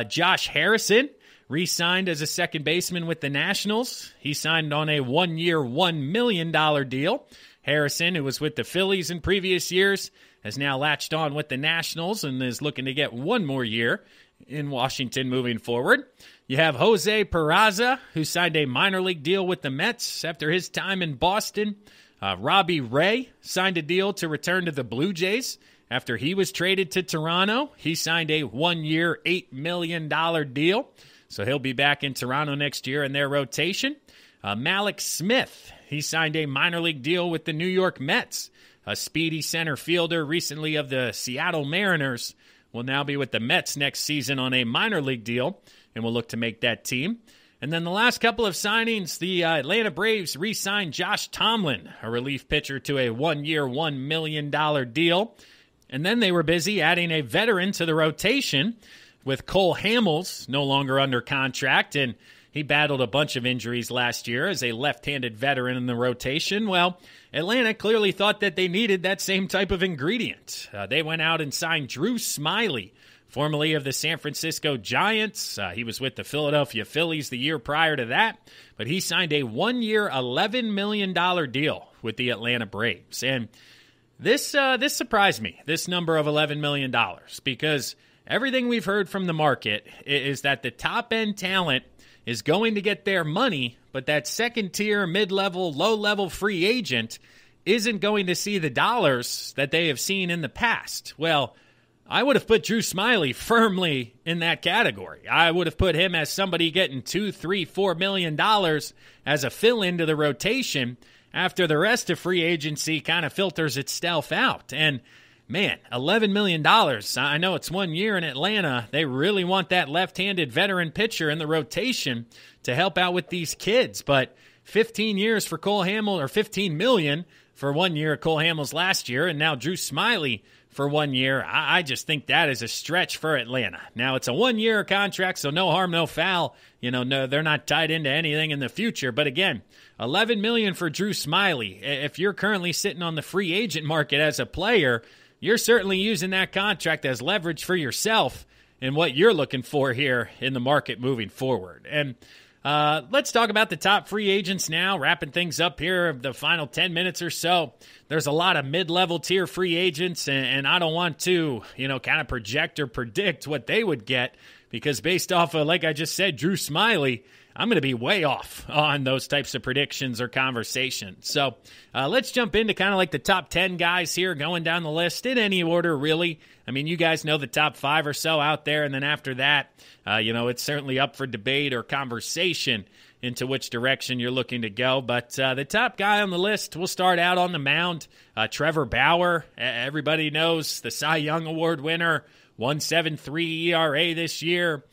Josh Harrison re-signed as a second baseman with the Nationals. He signed on a 1-year, $1 million deal. Harrison, who was with the Phillies in previous years, has now latched on with the Nationals and is looking to get one more year in Washington moving forward. You have Jose Peraza, who signed a minor league deal with the Mets after his time in Boston. Robbie Ray signed a deal to return to the Blue Jays after he was traded to Toronto. He signed a 1-year, $8 million deal, so he'll be back in Toronto next year in their rotation. Malik Smith, he signed a minor league deal with the New York Mets. A speedy center fielder, recently of the Seattle Mariners, will now be with the Mets next season on a minor league deal, and will look to make that team. And then the last couple of signings, the Atlanta Braves re-signed Josh Tomlin, a relief pitcher, to a 1-year, $1 million deal. And then they were busy adding a veteran to the rotation with Cole Hamels no longer under contract. And he battled a bunch of injuries last year as a left-handed veteran in the rotation. Well, Atlanta clearly thought that they needed that same type of ingredient. They went out and signed Drew Smyly, formerly of the San Francisco Giants. He was with the Philadelphia Phillies the year prior to that, but he signed a one-year, $11 million deal with the Atlanta Braves. And this surprised me, this number of $11 million, because everything we've heard from the market is that the top-end talent is going to get their money, but that second-tier, mid-level, low-level free agent isn't going to see the dollars that they have seen in the past. Well, I would have put Drew Smyly firmly in that category. I would have put him as somebody getting $2, $3, $4 million as a fill-in to the rotation after the rest of free agency kind of filters itself out. And, man, $11 million. I know it's 1 year in Atlanta. They really want that left-handed veteran pitcher in the rotation to help out with these kids. But 15 years for Cole Hamels, or $15 million for 1 year at Cole Hamels last year, and now Drew Smyly for 1 year. I just think that is a stretch for Atlanta. Now, it's a 1 year contract, so no harm, no foul. No, they're not tied into anything in the future. But again, $11 million for Drew Smyly. If you're currently sitting on the free agent market as a player, you're certainly using that contract as leverage for yourself and what you're looking for here in the market moving forward. And let's talk about the top free agents now, wrapping things up here the final 10 minutes or so. There's a lot of mid-level tier free agents, and I don't want to, kind of project or predict what they would get, because based off of, like I just said, Drew Smyly, I'm going to be way off on those types of predictions or conversations. So let's jump into kind of like the top 10 guys here, going down the list in any order, really. I mean, you guys know the top 5 or so out there, and then after that, it's certainly up for debate or conversation into which direction you're looking to go. But the top guy on the list, we'll start out on the mound, Trevor Bauer. Everybody knows the Cy Young Award winner, 1.73 ERA this year.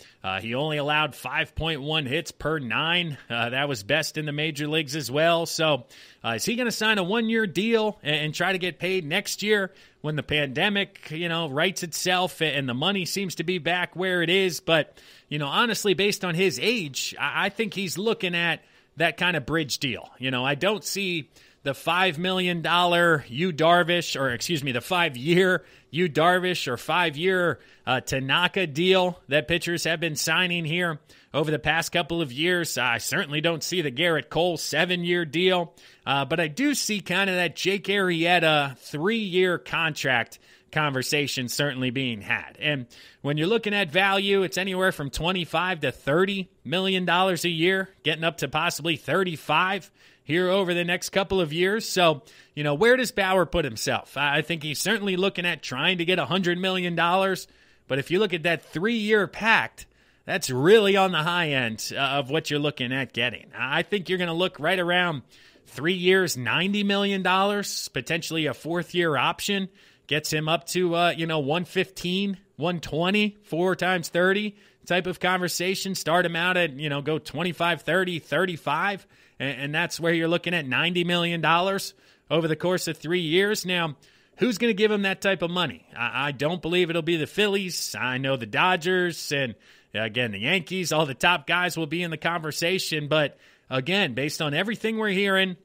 He only allowed 5.1 hits per 9. That was best in the major leagues as well. So is he going to sign a 1-year deal and try to get paid next year when the pandemic, rights itself and the money seems to be back where it is? But, honestly, based on his age, I think he's looking at that kind of bridge deal. I don't see the $5 million the 5-year Yu Darvish or 5-year Tanaka deal that pitchers have been signing here over the past couple of years. I certainly don't see the Garrett Cole 7-year deal, but I do see kind of that Jake Arrieta 3-year contract conversation certainly being had. And when you're looking at value, it's anywhere from $25 to $30 million a year, getting up to possibly 35 here over the next couple of years. So, where does Bauer put himself? I think he's certainly looking at trying to get $100 million. But if you look at that 3-year pact, that's really on the high end of what you're looking at getting. I think you're going to look right around 3 years, $90 million, potentially a 4th-year option. Gets him up to, 115, 120, 4 times 30 type of conversation. Start him out at, go 25, 30, 35. And that's where you're looking at $90 million over the course of 3 years. Now, who's going to give him that type of money? I don't believe it'll be the Phillies. I know the Dodgers and, again, the Yankees. All the top guys will be in the conversation. But, again, based on everything we're hearing,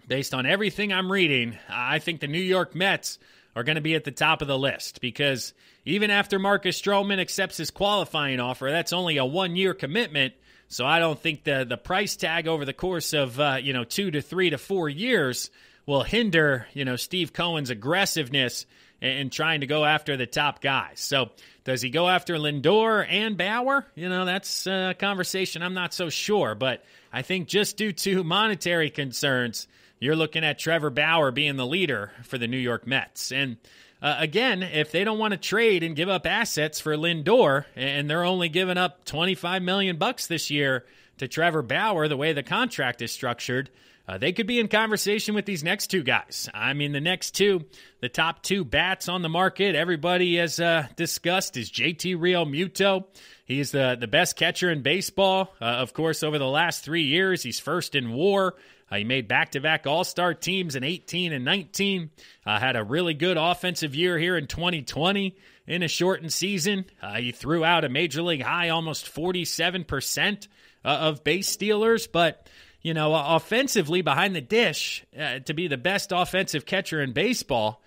based on everything I'm reading, I think the New York Mets are going to be at the top of the list, because even after Marcus Stroman accepts his qualifying offer, that's only a 1-year commitment. So I don't think the price tag over the course of 2 to 3 to 4 years will hinder Steve Cohen's aggressiveness in trying to go after the top guys. So does he go after Lindor and Bauer? That's a conversation I'm not so sure. But I think just due to monetary concerns, you're looking at Trevor Bauer being the leader for the New York Mets. And again, if they don't want to trade and give up assets for Lindor, and they're only giving up $25 million this year to Trevor Bauer, the way the contract is structured, they could be in conversation with these next 2 guys. I mean, the top 2 bats on the market, everybody has discussed, is JT Realmuto. He's the best catcher in baseball. Of course, over the last 3 years, he's first in WAR. He made back-to-back All-Star teams in 18 and 19. Had a really good offensive year here in 2020 in a shortened season. He threw out a major league high, almost 47% of base stealers, but offensively behind the dish, to be the best offensive catcher in baseball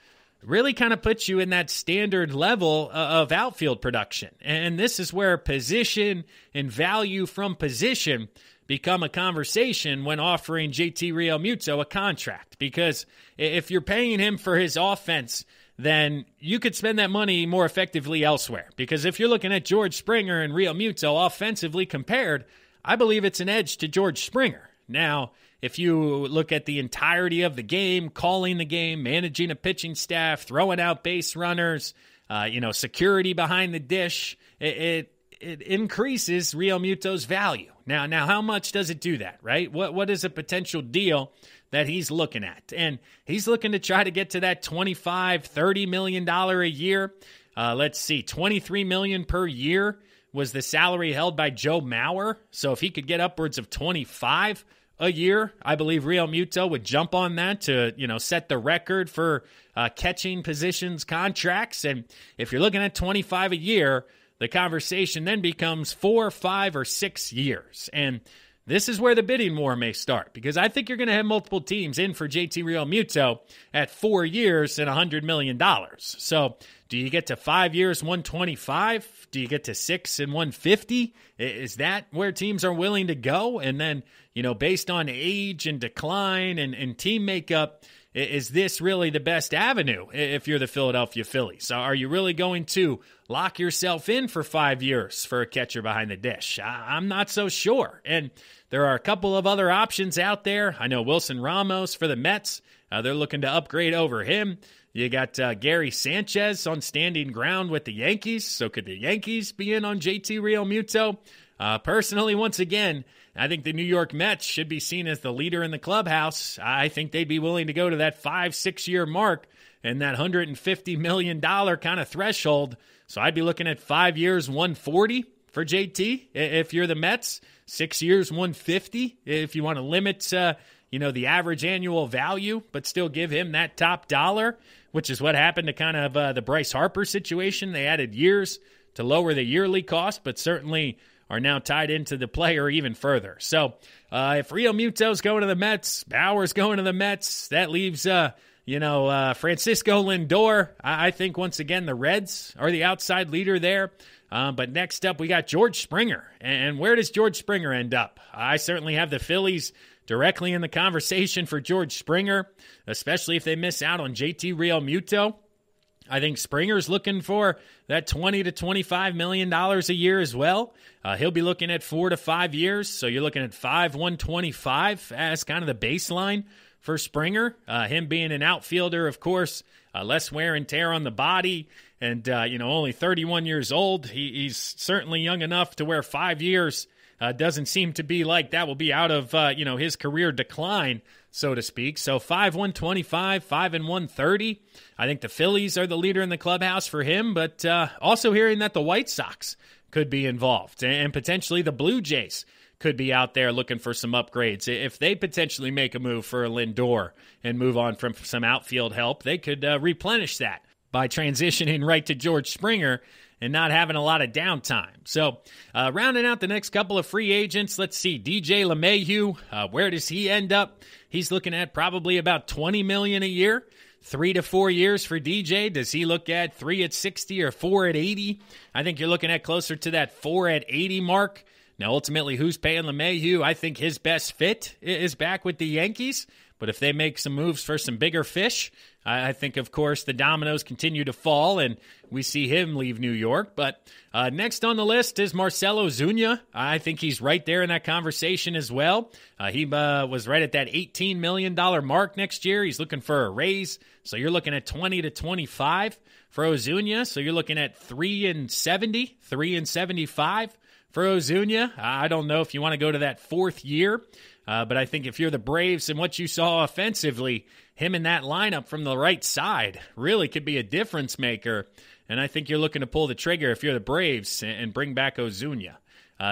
really kind of puts you in that standard level of outfield production. And this is where position and value from position become a conversation when offering JT Realmuto a contract. Because if you're paying him for his offense, then you could spend that money more effectively elsewhere. Because if you're looking at George Springer and Realmuto offensively compared, I believe it's an edge to George Springer. Now, if you look at the entirety of the game, calling the game, managing a pitching staff, throwing out base runners, security behind the dish, it increases Realmuto's value. Now, how much does it do that, right? What is a potential deal that he's looking at? And he's looking to try to get to that $25-30 million a year. Let's see, $23 million per year was the salary held by Joe Mauer. So if he could get upwards of 25 a year, I believe Realmuto would jump on that to, set the record for catching positions contracts. And if you're looking at 25 a year, the conversation then becomes 4, 5, or 6 years. And this is where the bidding war may start, because I think you're going to have multiple teams in for JT Realmuto at 4 years and $100 million. So do you get to 5 years, 125? Do you get to 6 and 150? Is that where teams are willing to go? And then, based on age and decline and team makeup, is this really the best avenue if you're the Philadelphia Phillies? So are you really going to lock yourself in for 5 years for a catcher behind the dish? I'm not so sure. And there are a couple of other options out there. I know Wilson Ramos for the Mets. They're looking to upgrade over him. You got Gary Sanchez on standing ground with the Yankees. So could the Yankees be in on JT Realmuto? Personally, once again, I think the New York Mets should be seen as the leader in the clubhouse. I think they'd be willing to go to that 5-6 year mark and that $150 million kind of threshold. So I'd be looking at 5 years, 140 for JT if you're the Mets. 6 years, 150 if you want to limit the average annual value, but still give him that top dollar, which is what happened to kind of the Bryce Harper situation. They added years to lower the yearly cost, but certainly are now tied into the player even further. So if Realmuto's going to the Mets, Bauer's going to the Mets, that leaves, Francisco Lindor. I think, once again, the Reds are the outside leader there. But next up, we got George Springer. And where does George Springer end up? I certainly have the Phillies directly in the conversation for George Springer, especially if they miss out on JT Realmuto. I think Springer's looking for that $20 to $25 million a year as well. He'll be looking at 4 to 5 years, so you're looking at 125 as kind of the baseline for Springer. Him being an outfielder, of course, less wear and tear on the body, and only 31 years old. He's certainly young enough to where 5 years doesn't seem to be like that will be out of his career decline, so to speak. So 5-125, 5-130. I think the Phillies are the leader in the clubhouse for him, but also hearing that the White Sox could be involved, and potentially the Blue Jays could be out there looking for some upgrades. If they potentially make a move for Lindor and move on from some outfield help, they could replenish that by transitioning right to George Springer and not having a lot of downtime. So rounding out the next couple of free agents, let's see, DJ LeMahieu, where does he end up? He's looking at probably about $20 million a year. 3 to 4 years for DJ. Does he look at 3 at 60 or 4 at 80? I think you're looking at closer to that 4 at 80 mark. Now, ultimately, who's paying LeMahieu? I think his best fit is back with the Yankees. But if they make some moves for some bigger fish, I think, of course, the dominoes continue to fall, and we see him leave New York. But next on the list is Marcell Ozuna. I think he's right there in that conversation as well. He was right at that $18 million mark next year. He's looking for a raise. So you're looking at 20 to 25 for Ozuna. So you're looking at 3 and 70, 3 and 75 for Ozuna. I don't know if you want to go to that fourth year. But I think if you're the Braves and what you saw offensively, him in that lineup from the right side really could be a difference maker. And I think you're looking to pull the trigger if you're the Braves and bring back Ozuna.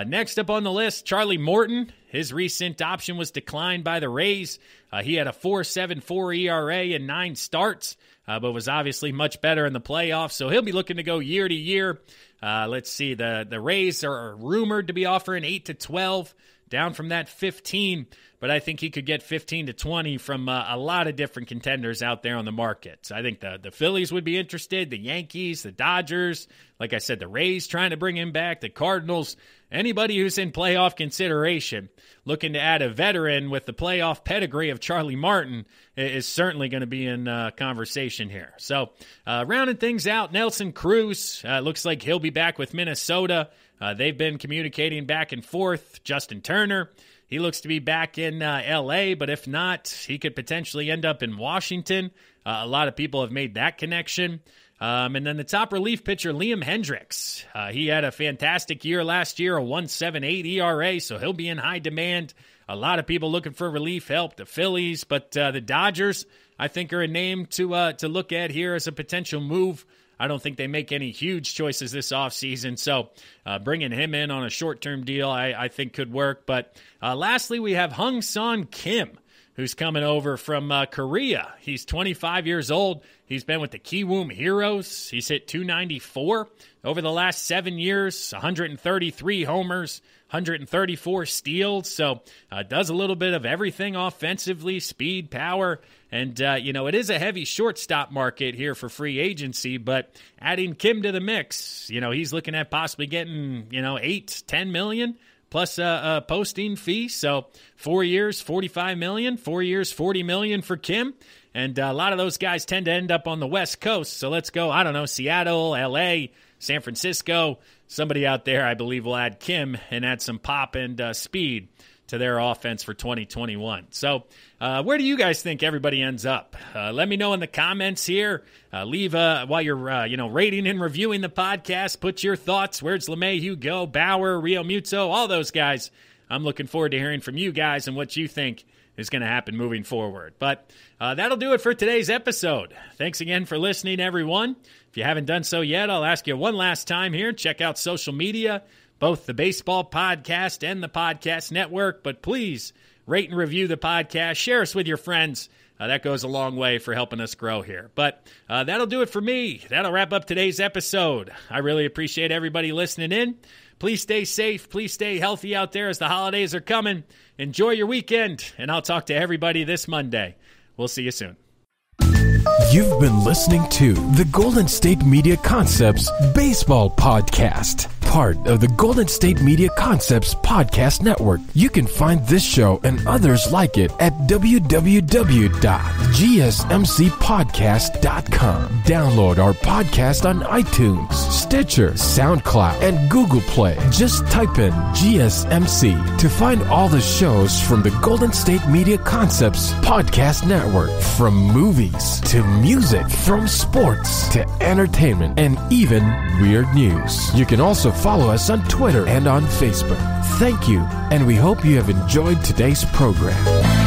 Next up on the list, Charlie Morton. His recent option was declined by the Rays. He had a 4.74 ERA and 9 starts but was obviously much better in the playoffs. So he'll be looking to go year to year. Let's see, the Rays are rumored to be offering 8 to 12, down from that 15, but I think he could get 15 to 20 from a lot of different contenders out there on the market. So I think the Phillies would be interested, the Yankees, the Dodgers, like I said, the Rays trying to bring him back, the Cardinals, anybody who's in playoff consideration, looking to add a veteran with the playoff pedigree of Charlie Martin is certainly going to be in conversation here. So rounding things out, Nelson Cruz, looks like he'll be back with Minnesota. They've been communicating back and forth. Justin Turner, he looks to be back in L.A., but if not, he could potentially end up in Washington. A lot of people have made that connection. And then the top relief pitcher, Liam Hendriks. He had a fantastic year last year, a 1.78 ERA, so he'll be in high demand. A lot of people looking for relief help, the Phillies, but the Dodgers, I think, are a name to look at here as a potential move. I don't think they make any huge choices this offseason, so bringing him in on a short-term deal I think could work. But lastly, we have Hung-Son Kim, who's coming over from Korea. He's 25 years old. He's been with the Kiwoom Heroes. He's hit .294 over the last 7 years, 133 homers, 134 steals. So does a little bit of everything offensively, speed, power. And, it is a heavy shortstop market here for free agency, but adding Kim to the mix, he's looking at possibly getting, $8-10 million plus a posting fee. So 4 years, $45 million, 4 years, $40 million for Kim. And a lot of those guys tend to end up on the West Coast. So let's go, Seattle, L.A., San Francisco. Somebody out there, I believe, will add Kim and add some pop and speed to their offense for 2021. So where do you guys think everybody ends up? Let me know in the comments here. Leave while you're rating and reviewing the podcast. Put your thoughts. Where's LeMahieu go? Bauer, Rio Muto, all those guys. I'm looking forward to hearing from you guys and what you think is going to happen moving forward. But that'll do it for today's episode. Thanks again for listening, everyone. If you haven't done so yet, I'll ask you one last time here. Check out social media, both the Baseball Podcast and the Podcast Network. But please rate and review the podcast. Share us with your friends. That goes a long way for helping us grow here. But that'll do it for me. That'll wrap up today's episode. I really appreciate everybody listening in. Please stay safe. Please stay healthy out there as the holidays are coming. Enjoy your weekend, and I'll talk to everybody this Monday. We'll see you soon. You've been listening to the Golden State Media Concepts Baseball Podcast, part of the Golden State Media Concepts Podcast Network. You can find this show and others like it at www.gsmcpodcast.com. Download our podcast on iTunes, Stitcher, SoundCloud, and Google Play. Just type in GSMC to find all the shows from the Golden State Media Concepts Podcast Network, from movies to music, from sports to entertainment, and even weird news. You can also follow us on Twitter and on Facebook. Thank you, and we hope you have enjoyed today's program.